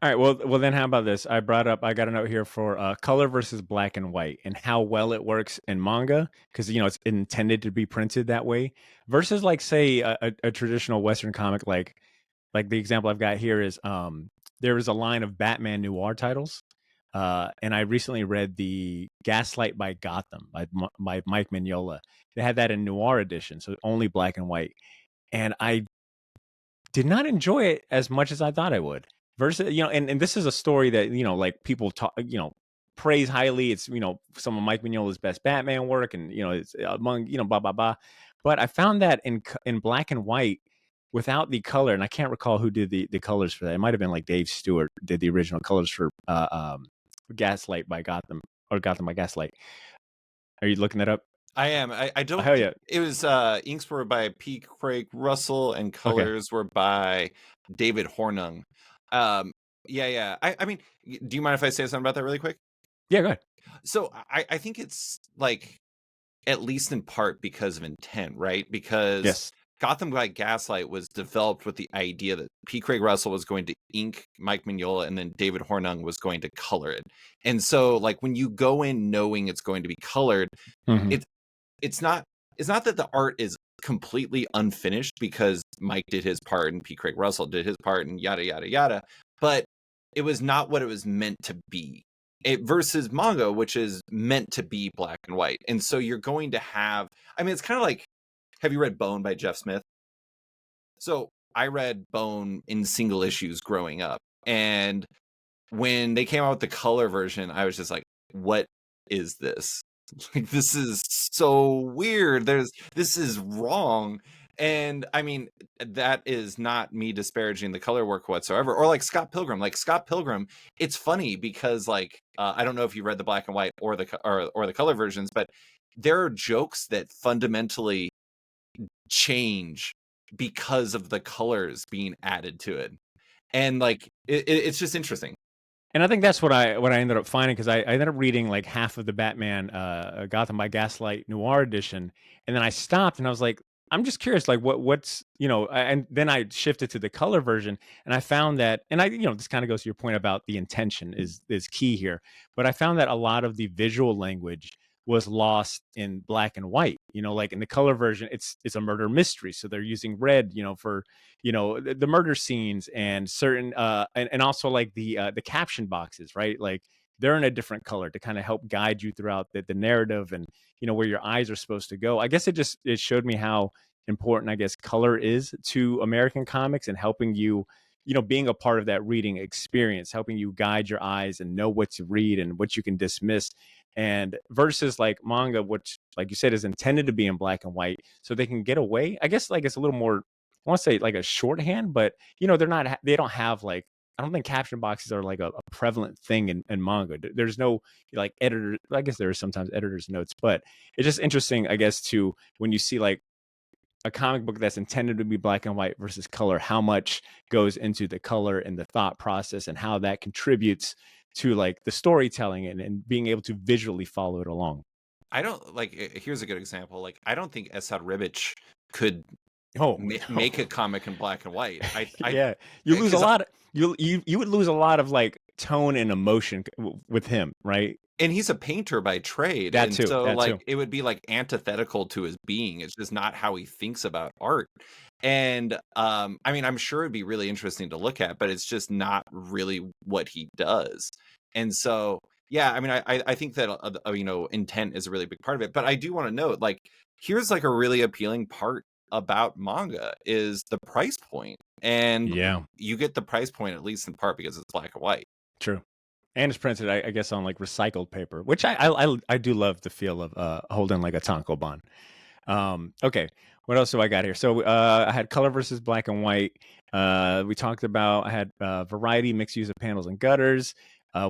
All right, well then, how about this? I got a note here for color versus black and white, and how well it works in manga, because it's intended to be printed that way, versus, like, say, a traditional Western comic. Like, the example I've got here is, there is a line of Batman noir titles, and I recently read the Gaslight by Gotham by Mike Mignola. They had that in noir edition, so only black and white, and I did not enjoy it as much as I thought I would. Versus, and this is a story that, like, people talk, praise highly. It's, some of Mike Mignola's best Batman work, and it's among, blah blah blah. But I found that in black and white, without the color, and I can't recall who did the colors for that. It might have been like Dave Stewart did the original colors for Gaslight by Gotham, or Gotham by Gaslight. Are you looking that up? I am. I Oh, don't hell think yeah. it was inks were by P. Craig Russell and Okay. colors were by David Hornung. Um, yeah, yeah. I mean, do you mind if I say something about that really quick? Yeah, go ahead. So I think it's like at least in part because of intent, right? Because Yes. Gotham by Gaslight was developed with the idea that P. Craig Russell was going to ink Mike Mignola and then David Hornung was going to color it. And so like when you go in knowing it's going to be colored, Mhm. it's it's not it's not that the art is completely unfinished because Mike did his part and P. Craig Russell did his part and yada yada yada, but it was not what it was meant to be. It versus manga, which is meant to be black and white. And so you're going to have, I mean, it's kind of like, have you read Bone by Jeff Smith? So I read Bone in single issues growing up. And when they came out with the color version, I was just like, what is this? Like, this is so weird. This is wrong. And I mean, that is not me disparaging the color work whatsoever. Or like Scott Pilgrim. Like Scott Pilgrim, it's funny because like I don't know if you read the black and white or or the color versions, but there are jokes that fundamentally change because of the colors being added to it. And like it's just interesting. And I think that's what I ended up finding because I ended up reading like half of the Batman Gotham by Gaslight Noir edition, and then I stopped and I was like, I'm just curious, like what's and then I shifted to the color version, and I found that, and this kind of goes to your point about the intention is key here, but I found that a lot of the visual language was lost in black and white. Like in the color version, it's a murder mystery, so they're using red, for the murder scenes and certain and also like the caption boxes, right? Like they're in a different color to kind of help guide you throughout the narrative and where your eyes are supposed to go. I guess it showed me how important I guess color is to American comics and helping you, being a part of that reading experience, helping you guide your eyes and know what to read and what you can dismiss. And versus like manga, which like you said is intended to be in black and white, so they can get away. I guess like it's a little more, I want to say like a shorthand, but they don't have like, I don't think caption boxes are like a prevalent thing in manga. There's no like editor. I guess there are sometimes editors notes, but it's just interesting, I guess, to when you see like a comic book that's intended to be black and white versus color, how much goes into the color and the thought process and how that contributes to like the storytelling and being able to visually follow it along. I don't like. Here's a good example. Like, I don't think Esad Ribic could Oh no. make a comic in black and white. I, Yeah, you lose a because lot of you would lose a lot of like tone and emotion with him, right? and he's a painter by trade, That and too, so that like too. it would be like antithetical to his being. It's just not how he thinks about art. And I mean, I'm sure it'd be really interesting to look at, but it's just not really what he does. And so, yeah, I mean, I think that intent is a really big part of it. But I do want to note, like, here's like a really appealing part about manga is the price point, and Yeah, you get the price point at least in part because it's black and white. true. And it's printed, I guess, on like recycled paper, which I do love the feel of holding like a tankobon. Okay, what else do I got here? So I had color versus black and white. We talked about I had variety, mixed use of panels and gutters.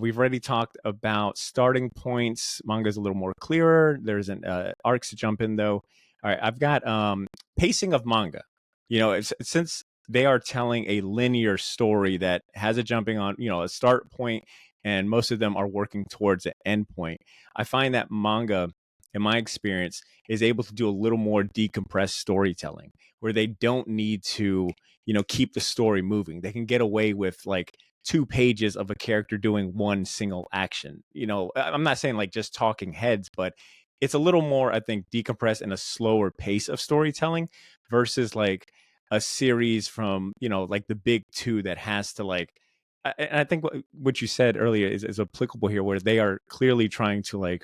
We've already talked about starting points. Manga's a little more clearer. There's an arcs to jump in though. All right, I've got pacing of manga. Since they are telling a linear story that has a jumping on, a start point, and most of them are working towards an end point. I find that manga, in my experience, is able to do a little more decompressed storytelling where they don't need to, keep the story moving. They can get away with like 2 pages of a character doing one single action. I'm not saying like just talking heads, but it's a little more, I think, decompressed and a slower pace of storytelling versus like a series from, like the big two that has to like, and I think what you said earlier is applicable here, where they are clearly trying to like,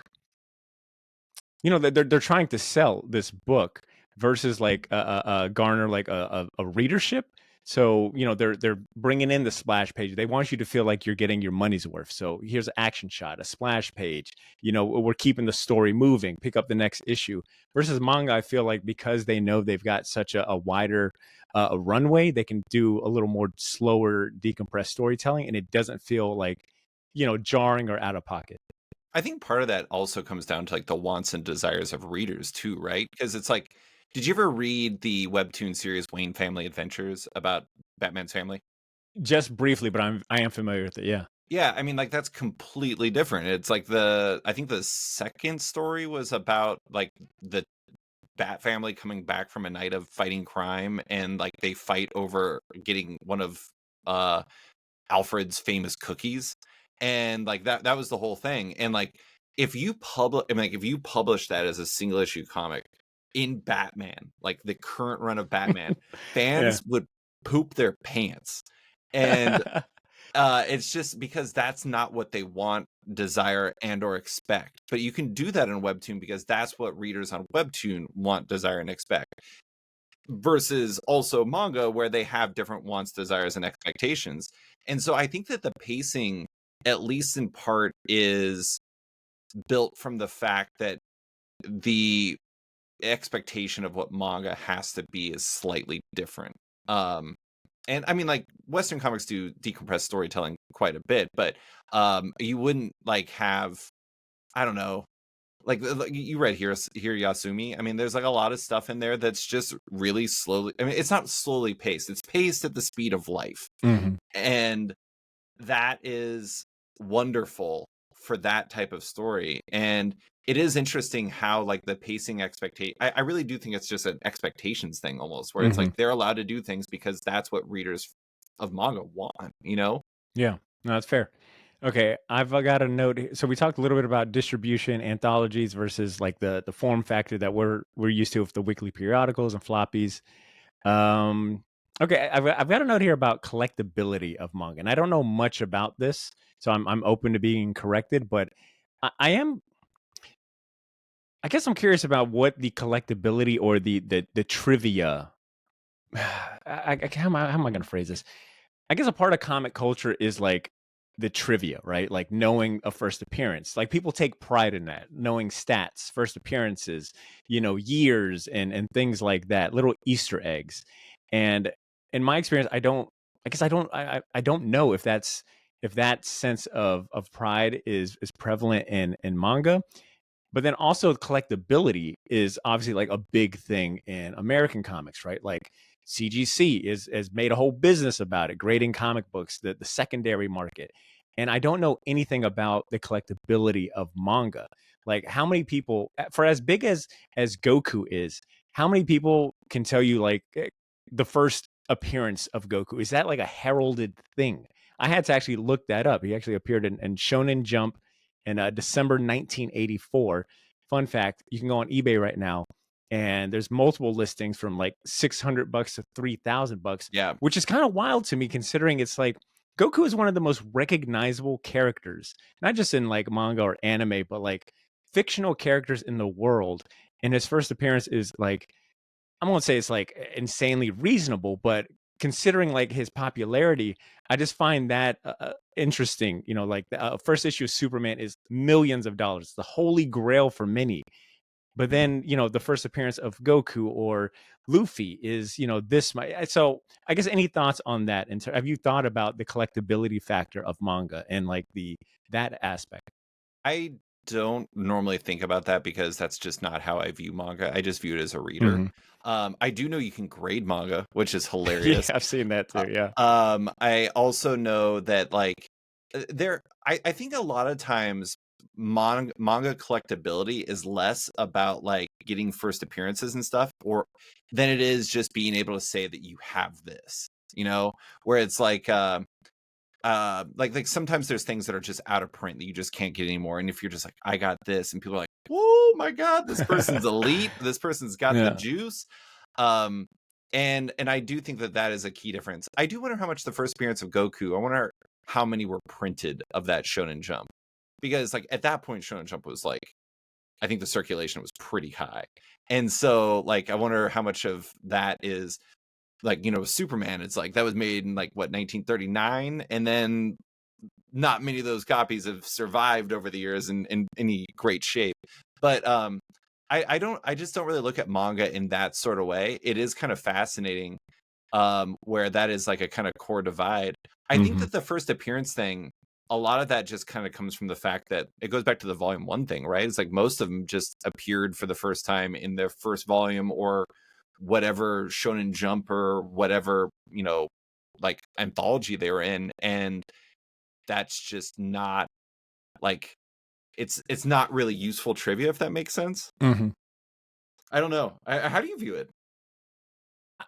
they're trying to sell this book versus like garner like a readership. So they're bringing in the splash page. They want you to feel like you're getting your money's worth. So here's an action shot, a splash page. We're keeping the story moving. Pick up the next issue. Versus manga, I feel like because they know they've got such a wider a runway, they can do a little more slower, decompressed storytelling, and it doesn't feel like jarring or out of pocket. I think part of that also comes down to like the wants and desires of readers too, right? Because it's like, did you ever read the webtoon series Wayne Family Adventures about Batman's family? Just briefly, but I am familiar with it. Yeah. Yeah, I mean, like, that's completely different. It's like I think the second story was about, like, the Bat family coming back from a night of fighting crime, and, like, they fight over getting one of, uh, Alfred's famous cookies, and, like, that was the whole thing, and, like, if you publish that as a single issue comic in Batman, like, the current run of Batman, Yeah. fans would poop their pants, and it's just because that's not what they want, desire, and or expect. But you can do that in Webtoon because that's what readers on Webtoon want, desire, and expect. Versus also manga where they have different wants, desires, and expectations. And so I think that the pacing, at least in part, is built from the fact that the expectation of what manga has to be is slightly different. Um, and I mean, like, Western comics do decompress storytelling quite a bit, but you wouldn't like have, I don't know, like you read here Yasumi. I mean, there's like a lot of stuff in there that's just really slowly. I mean, it's not slowly paced; it's paced at the speed of life, Mhm. and that is wonderful for that type of story. And it is interesting how like the pacing expectation. I really do think it's just an expectations thing almost, where it's like Mhm. they're allowed to do things because that's what readers of manga want. You know? Yeah. No, that's fair. Okay, I've got a note. So we talked a little bit about distribution, anthologies versus like the form factor that we're used to with the weekly periodicals and floppies. Um, okay, I've got a note here about collectability of manga, and I don't know much about this, so I'm open to being corrected. But I am, I guess, I'm curious about what the collectability or the trivia. How am I going to phrase this? I guess a part of comic culture is like the trivia, right? Like knowing a first appearance. Like people take pride in that, knowing stats, first appearances, years and things like that, little Easter eggs. And in my experience, I guess I don't know if that sense of pride is prevalent in manga. But then also collectability is obviously like a big thing in American comics, right? Like CGC is has made a whole business about it, grading comic books, the secondary market. And I don't know anything about the collectability of manga. Like how many people for as big as Goku is, how many people can tell you like the first appearance of Goku? Is that like a heralded thing? I had to actually look that up. He actually appeared in Shonen Jump in December 1984. Fun fact, you can go on eBay right now and there's multiple listings from like $600 to $3,000, Yeah. which is kind of wild to me considering it's like Goku is one of the most recognizable characters, not just in like manga or anime, but like fictional characters in the world. And his first appearance is like I won't say it's like insanely reasonable, but considering like his popularity, I just find that interesting. Like the first issue of Superman is millions of dollars, the holy grail for many. But then, the first appearance of Goku or Luffy is, this. So I guess any thoughts on that? And have you thought about the collectability factor of manga and like that aspect? I don't normally think about that because that's just not how I view manga. I just view it as a reader. Hmm. I do know you can grade manga, which is Yeah, hilarious. I've seen that too. Yeah. I also know that like I think a lot of times manga collectability is less about like getting first appearances and stuff, or than it is just being able to say that you have this, where it's like sometimes there's things that are just out of print that you just can't get anymore. And if you're just like, I got this, and people are like, oh my God, this person's elite, this person's got the Yeah. juice. Um, and I do think that that is a key difference. I do wonder how much the first appearance of Goku, I wonder how many were printed of that Shonen Jump. Because like at that point, Shonen Jump was like, I think the circulation was pretty high. And so like I wonder how much of that is like, Superman, it's like that was made in like what 1939, and then not many of those copies have survived over the years in any great shape. But I just don't really look at manga in that sort of way. It is kind of fascinating, where that is like a kind of core divide. I think Hmm. that the first appearance thing, a lot of that just kind of comes from the fact that it goes back to the volume one thing, right? It's like most of them just appeared for the first time in their first volume or whatever Shonen Jump or whatever, like anthology they were in. And that's just not like it's not really useful trivia, if that makes sense. Mhm. I don't know. How do you view it?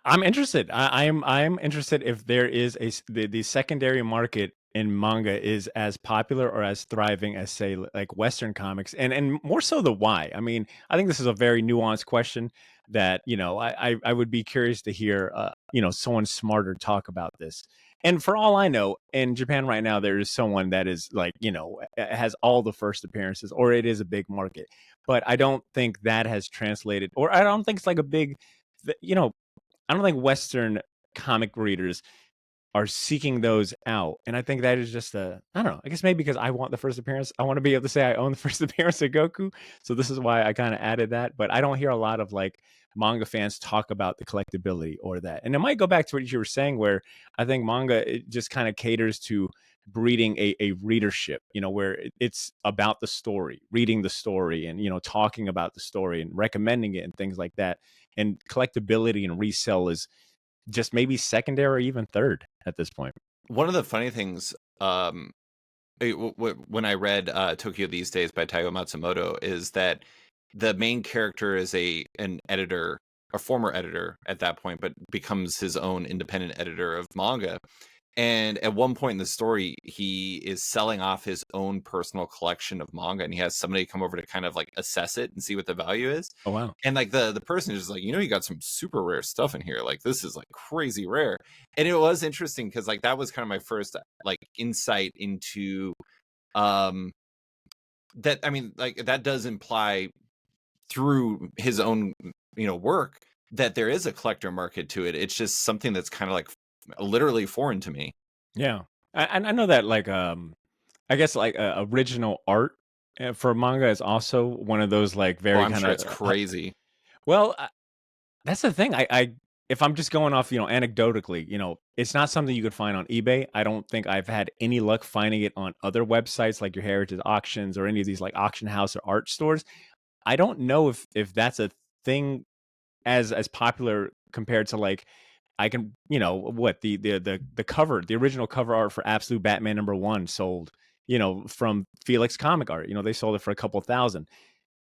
I'm interested. I'm interested if there is the secondary market in manga is as popular or as thriving as say like Western comics, and more so the why. I mean, I think this is a very nuanced question that I would be curious to hear someone smarter talk about this. And for all I know, in Japan right now, there is someone that is like has all the first appearances, or it is a big market. But I don't think that has translated, or I don't think it's like a big I don't think Western comic readers are seeking those out. And I think that is just I don't know, I guess maybe because I want the first appearance. I want to be able to say I own the first appearance of Goku. So this is why I kind of added that. But I don't hear a lot of like manga fans talk about the collectability or that. And it might go back to what you were saying, where I think manga it just kind of caters to breeding a readership, where it's about the story, reading the story and, talking about the story and recommending it and things like that. And collectability and resell is just maybe secondary or even third at this point. One of the funny things, when I read Tokyo These Days by Taiyo Matsumoto, is that the main character is an editor, a former editor at that point, but becomes his own independent editor of manga. And at one point in the story, he is selling off his own personal collection of manga, and he has somebody come over to kind of like assess it and see what the value is. Oh wow. And like the person is just like, you got some super rare stuff in here. Like this is like crazy rare. And it was interesting because like that was kind of my first like insight into um that. I mean, like that does imply through his own work that there is a collector market to it. It's just something that's kind of like literally foreign to me. Yeah. I know that like I guess like original art for manga is also one of those like Oh, very I'm kind sure of it's crazy. well, that's the thing. I if I'm just going off, anecdotally, it's not something you could find on eBay. I don't think I've had any luck finding it on other websites like your Heritage Auctions or any of these like auction house or art stores. I don't know if that's a thing as popular compared to like I can, what the cover, the original cover art for Absolute Batman #1 sold, from Felix Comic Art. They sold it for a couple thousand.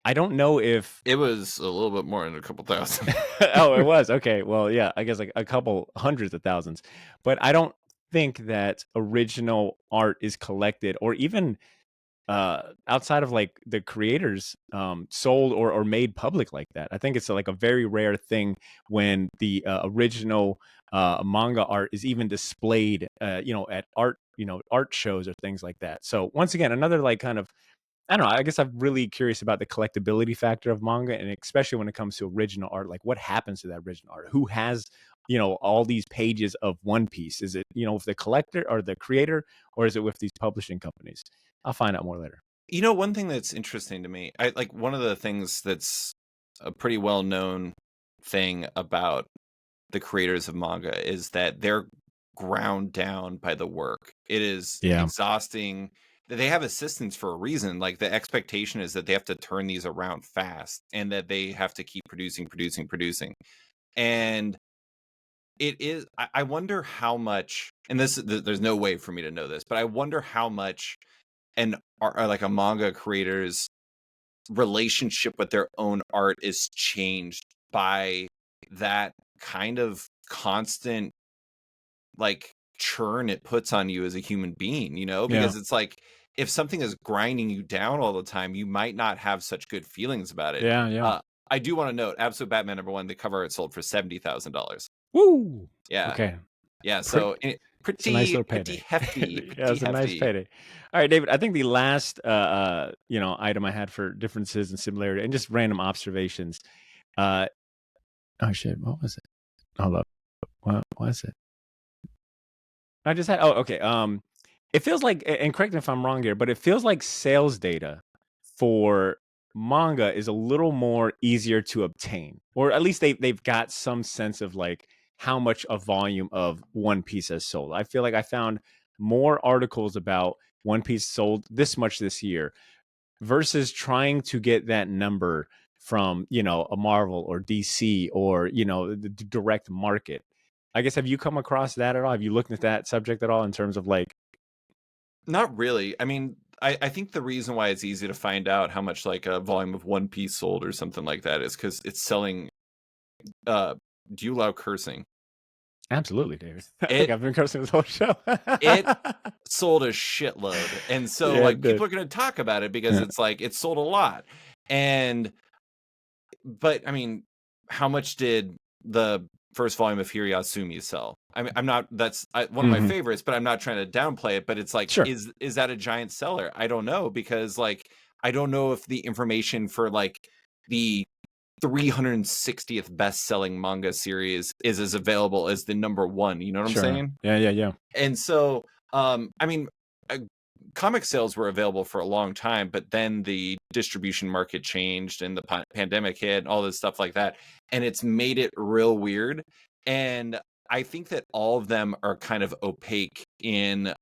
I don't know if It was a little bit more than a couple thousand. oh, it was. Okay. Well, yeah, I guess like a couple hundreds of thousands. But I don't think that original art is collected or even outside of like the creators sold or made public like that. I think it's like a very rare thing when the original manga art is even displayed at art shows or things like that. So once again, another like kind of I don't know. I guess I'm really curious about the collectability factor of manga, and especially when it comes to original art. Like, what happens to that original art? Who has, all these pages of One Piece? Is it, with the collector or the creator, or is it with these publishing companies? I'll find out more later. One thing that's interesting to me, I like one of the things that's a pretty well known thing about the creators of manga is that they're ground down by the work. It is Yeah. exhausting. They have assistants for a reason. Like the expectation is that they have to turn these around fast and that they have to keep producing. And it is, I wonder how much, and there's no way for me to know this, but I wonder how much like a manga creator's relationship with their own art is changed by that kind of constant like churn it puts on you as a human being, Yeah. because it's like if something is grinding you down all the time, you might not have such good feelings about it. Yeah. Yeah. Uh, I do want to note Absolute Batman #1, the cover art sold for $70,000. Woo. Yeah. Okay. Yeah. Pretty. So It's a nice pretty, little pretty payday. hefty, Yeah, pretty it's a nice hefty. payday. All right, David. I think the last item I had for differences and similarity and just random observations. Uh, oh shit, what was it? Hold up. What was it? I just had okay. It feels like and correct me if I'm wrong here, but it feels like sales data for manga is a little more easier to obtain. Or at least they've got some sense of like how much a volume of One Piece has sold. I feel like I found more articles about One Piece sold this much this year versus trying to get that number from a Marvel or DC or the direct market. I guess have you come across that at all? Have you looked at that subject at all in terms of like Not really. I mean, I think the reason why it's easy to find out how much like a volume of One Piece sold or something like that is because it's selling. Uh, do you allow cursing? Absolutely, David. I think It I've been cursing this whole show. it sold a shitload, and so Yeah, it like did. people are going to talk about it because Yeah. it's like it sold a lot, and but I mean, how much did the first volume of Hiriasumi sell? I mean, I'm not that's one of my Mhm. favorites, but I'm not trying to downplay it. But it's like, Sure. is that a giant seller? I don't know because like I don't know if the information for like the 360th best selling manga series is as available as the number one. You know what I'm Sure. saying? Yeah, yeah, yeah. And so, I mean, uh, comic sales were available for a long time, but then the distribution market changed and the pandemic hit, and all this stuff like that, and it's made it real weird. And I think that all of them are kind of opaque in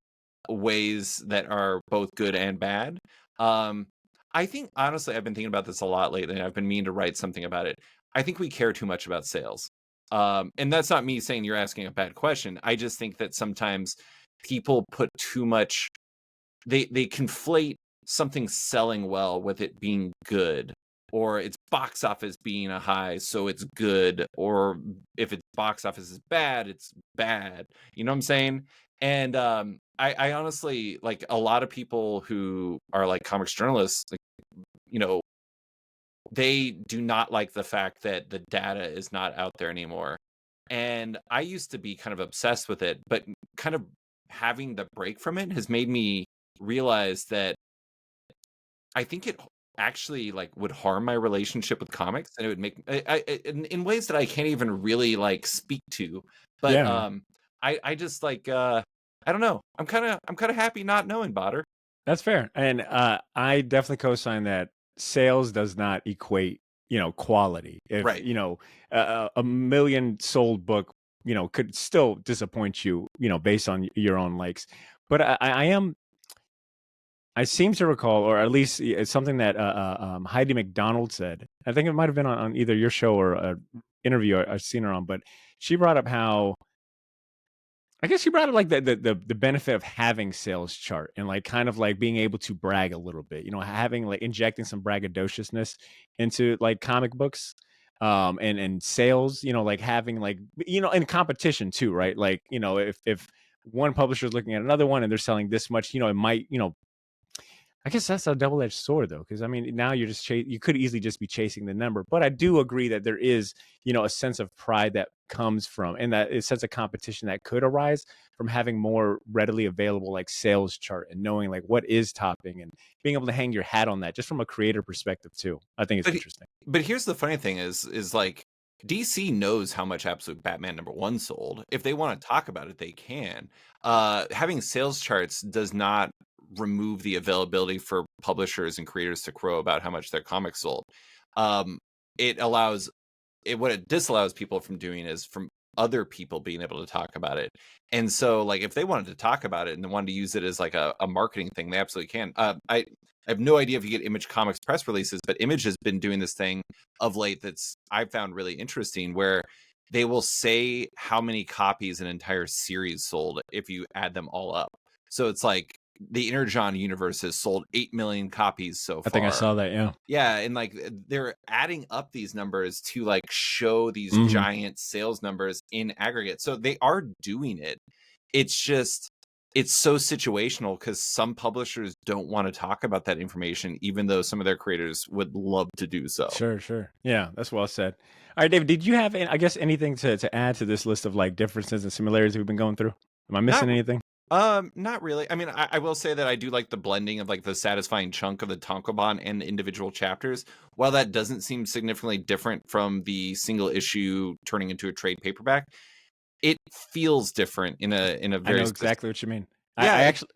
ways that are both good and bad. Um, I think honestly, I've been thinking about this a lot lately, and I've been meaning to write something about it. I think we care too much about sales. And that's not me saying you're asking a bad question. I just think that sometimes people put too much they conflate something selling well with it being good, or its box office being a high so it's good, or if its box office is bad it's bad, you know what I'm saying? And I honestly like a lot of people who are like comics journalists, like, you know, they do not like the fact that the data is not out there anymore. And I used to be kind of obsessed with it, but kind of having the break from it has made me realize that I think it actually like would harm my relationship with comics, and it would make in ways that I can't even really like speak to. But Yeah. I just like I don't know. I'm kind of happy not knowing Botter. That's fair. And I definitely co-sign that sales does not equate, quality. If, Right. a million sold book, could still disappoint you, based on your own likes. But I seem to recall, or at least it's something that Heidi McDonald said. I think it might have been on either your show or an interview I've seen her on, but she brought up how I guess you brought up like the benefit of having sales chart and like kind of like being able to brag a little bit, having like injecting some braggadociousness into like comic books, and sales, like having like and competition too, right? Like if one publisher is looking at another one and they're selling this much, it might I guess that's a double-edged sword, though, because I mean, now you're just you could easily just be chasing the number. But I do agree that there is, a sense of pride that comes from, and that a sense of competition that could arise from having more readily available like sales chart and knowing like what is topping and being able to hang your hat on that just from a creator perspective too. I think it's But interesting. but here's the funny thing is like DC knows how much Absolute Batman #1 sold. If they want to talk about it, they can. Having sales charts does not remove the availability for publishers and creators to crow about how much their comics sold. Um, it allows what it disallows people from doing is from other people being able to talk about it. And so like if they wanted to talk about it and they wanted to use it as like a marketing thing, they absolutely can. I have no idea if you get Image Comics press releases, but Image has been doing this thing of late that's I found really interesting where they will say how many copies an entire series sold if you add them all up. So it's like the Energon universe has sold 8 million copies so I think I far. saw that. Yeah. Yeah, and like they're adding up these numbers to like show these Hmm. giant sales numbers in aggregate. So they are doing it. It's just it's so situational because some publishers don't want to talk about that information, even though some of their creators would love to do so. Sure, sure. Yeah, that's well said. All right, David, did you have, I guess, anything to add to this list of like differences and similarities we've been going through? Am I Not missing anything? not really. I mean, I will say that I do like the blending of like the satisfying chunk of the tankobon and the individual chapters. While that doesn't seem significantly different from the single issue turning into a trade paperback, it feels different in a I very know specific. exactly what you mean. Yeah, I actually,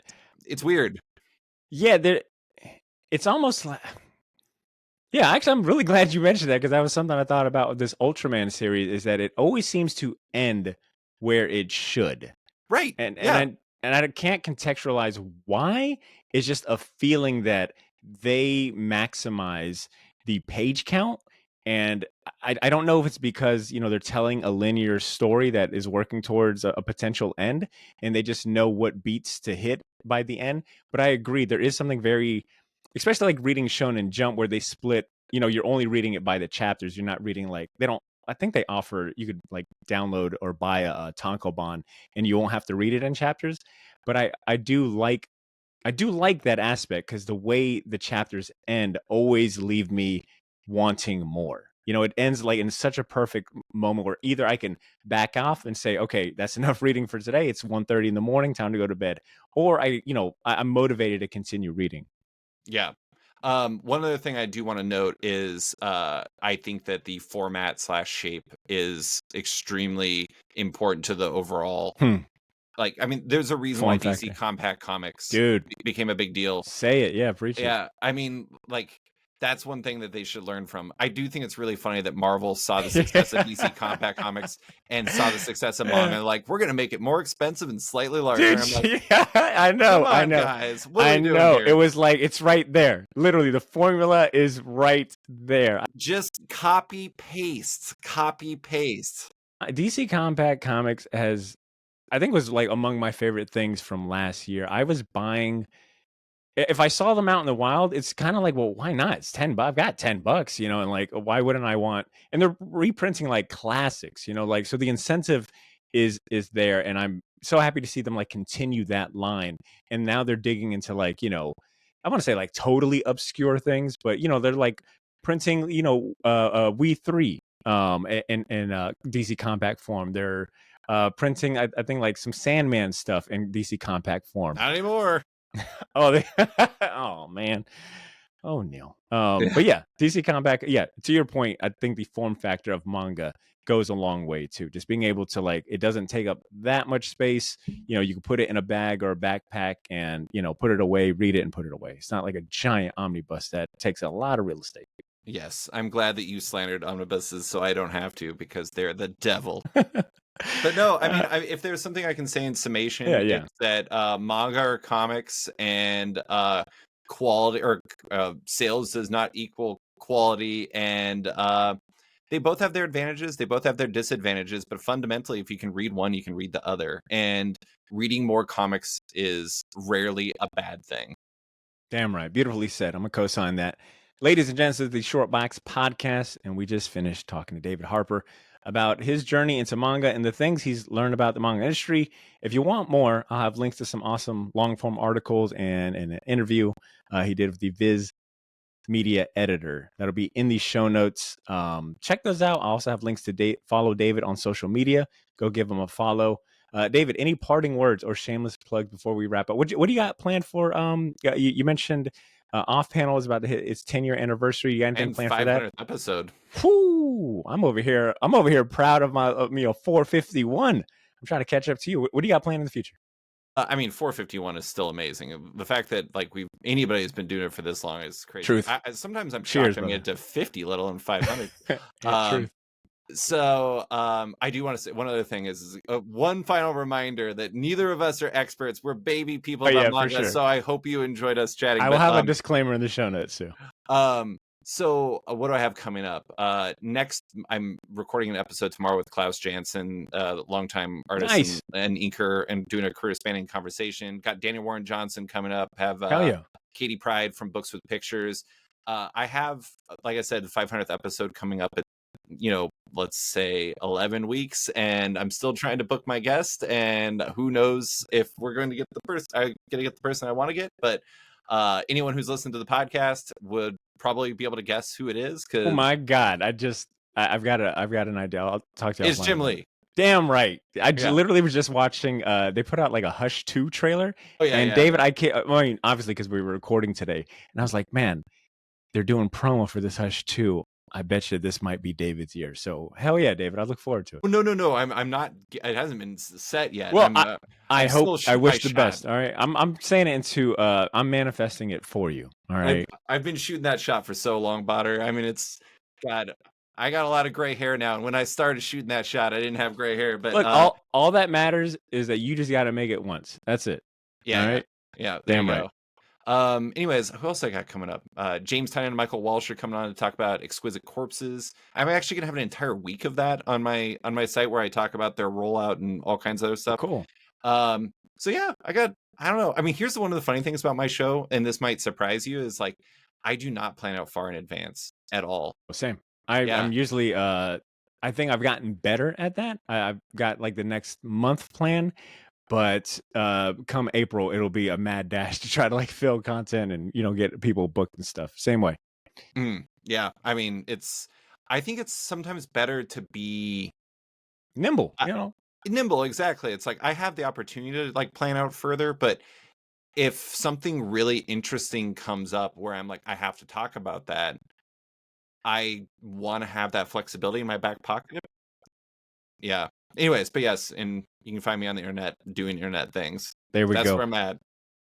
it's weird. yeah, it's almost like, yeah, actually, I'm really glad you mentioned that because that was something I thought about with this Ultraman series is that it always seems to end where it should. Right. And Yeah. I can't contextualize why. It's just a feeling that they maximize the page count And I don't know if it's because, you know, they're telling a linear story that is working towards a potential end, and they just know what beats to hit by the end. But I agree, there is something very, especially like reading Shonen Jump, where they split, you know, you're only reading it by the chapters. You're not reading like, they don't, I think they offer, you could like download or buy a tankobon and you won't have to read it in chapters. But I do like that aspect, because the way the chapters end always leave me wanting more. You know, it ends like in such a perfect moment where either I can back off and say, okay, that's enough reading for today. It's 1:30 in the morning, time to go to bed. Or I'm motivated to continue reading. Yeah. One other thing I do want to note is I think that the format / shape is extremely important to the overall. Like, I mean, there's a reason why Form DC factor. Compact Comics Dude, became a big deal. say it. Yeah, preach it. Yeah, I mean, like, that's one thing that they should learn from. I do think it's really funny that Marvel saw the success of DC Compact Comics and saw the success of manga. Like, we're gonna make it more expensive and slightly larger. Dude, I'm like, yeah, I know, come I on, know. guys, what are I we doing know. here? It was like, it's right there. Literally, the formula is right there. Just copy paste, copy paste. DC Compact Comics has, I think, was like among my favorite things from last year. I was buying, if I saw them out in the wild, it's kind of like, well, why not? It's $10. I've got $10, you know, and like, why wouldn't I want? And they're reprinting like classics, you know, like, so the incentive is there, and I'm so happy to see them like continue that line. And now they're digging into like, you know, I want to say like totally obscure things, but you know, they're like printing, you know, We Three, in DC Compact form. They're printing, I think, like some Sandman stuff in DC Compact form. Not anymore. Oh, oh man. Oh, Neil. But yeah, DC Compact. Yeah, to your point, I think the form factor of manga goes a long way too. Just being able to, like, it doesn't take up that much space. You know, you can put it in a bag or a backpack and, you know, put it away, read it, and put it away. It's not like a giant omnibus that takes a lot of real estate. Yes, I'm glad that you slandered omnibuses so I don't have to, because they're the devil. But no, I mean, if there's something I can say in summation, yeah. it's that manga or comics and quality or sales does not equal quality, and they both have their advantages, they both have their disadvantages, but fundamentally, if you can read one, you can read the other, and reading more comics is rarely a bad thing. Damn right. Beautifully said. I'm going to co-sign that. Ladies and gents, this is the Short Box Podcast, and we just finished talking to David Harper about his journey into manga and the things he's learned about the manga industry. If you want more, I'll have links to some awesome long-form articles and an interview he did with the Viz Media editor. That'll be in the show notes. Check those out. I also have links to follow David on social media. Go give him a follow. David, any parting words or shameless plugs before we wrap up? What do you got planned for? You mentioned Off Panel is about to hit its 10-year anniversary. You got anything And planned for that? 500th episode. Whoo! I'm over here proud of my 451. I'm trying to catch up to you. What do you got planned in the future? I mean, 451 is still amazing. The fact that like anybody has been doing it for this long is crazy. Truth. Sometimes I'm Cheers, shocked I made it to 50, let alone 500. Truth. So I do want to say one other thing is one final reminder that neither of us are experts. We're baby people about manga, sure. so I hope you enjoyed us chatting. I will have a disclaimer in the show notes too. So what do I have coming up? Next, I'm recording an episode tomorrow with Klaus Janson, longtime artist and inker, and doing a career-spanning conversation. Got Daniel Warren Johnson coming up. Have Katie Pride from Books with Pictures. I have, like I said, the 500th episode coming up at, let's say 11 weeks, and I'm still trying to book my guest, and who knows if we're going to get the person I want to get, but anyone who's listened to the podcast would probably be able to guess who it is. Oh my God. I've got an idea. I'll talk to you. It's Jim Lee. Damn right. I literally was just watching, they put out like a Hush 2 trailer. Oh yeah. And David, I mean, obviously because we were recording today, and I was like, man, they're doing promo for this Hush 2. I bet you this might be David's year. So hell yeah, David. I look forward to it. No. I'm not. It hasn't been set yet. Well, I hope. I wish the best. All right. I'm saying it into. I'm manifesting it for you. All right. I've been shooting that shot for so long, Botter. I mean, God. I got a lot of gray hair now, and when I started shooting that shot, I didn't have gray hair. But look, all that matters is that you just got to make it once. That's it. Yeah. All right. Yeah. Damn right. Anyways, who else I got coming up? James Tynion and Michael Walsh are coming on to talk about Exquisite Corpses. I'm actually gonna have an entire week of that on my site where I talk about their rollout and all kinds of other Oh, stuff. cool. So yeah, I don't know. I mean, here's one of the funny things about my show, and this might surprise you, is like I do not plan out far in advance at all. Same. Yeah. I'm usually I think I've gotten better at that. I've got like the next month plan, but come April it'll be a mad dash to try to like fill content and get people booked and stuff. Same way. Yeah. I mean, I think it's sometimes better to be Nimble, nimble. Exactly. It's like I have the opportunity to like plan out further, but if something really interesting comes up where I'm like, I have to talk about that, I want to have that flexibility in my back pocket. Yeah. Anyways, but yes, and you can find me on the internet doing internet things. There we That's go. where I'm at.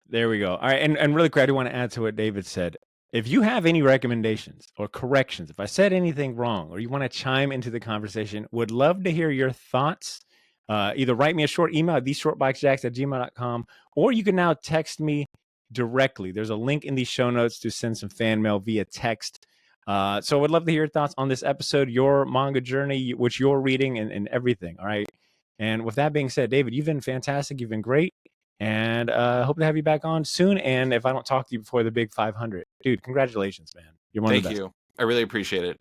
There we go. All right, and really quick, I do want to add to what David said. If you have any recommendations or corrections, if I said anything wrong, or you want to chime into the conversation, would love to hear your thoughts. Either write me a short email at theseshortbikesjacks@gmail.com, or you can now text me directly. There's a link in the show notes to send some fan mail via text. So I would love to hear your thoughts on this episode, your manga journey, which you're reading, and everything. All right. And with that being said, David, you've been fantastic. You've been great. And hope to have you back on soon. And if I don't talk to you before the big 500, dude, congratulations, man. You're one of the Thank best. you. I really appreciate it.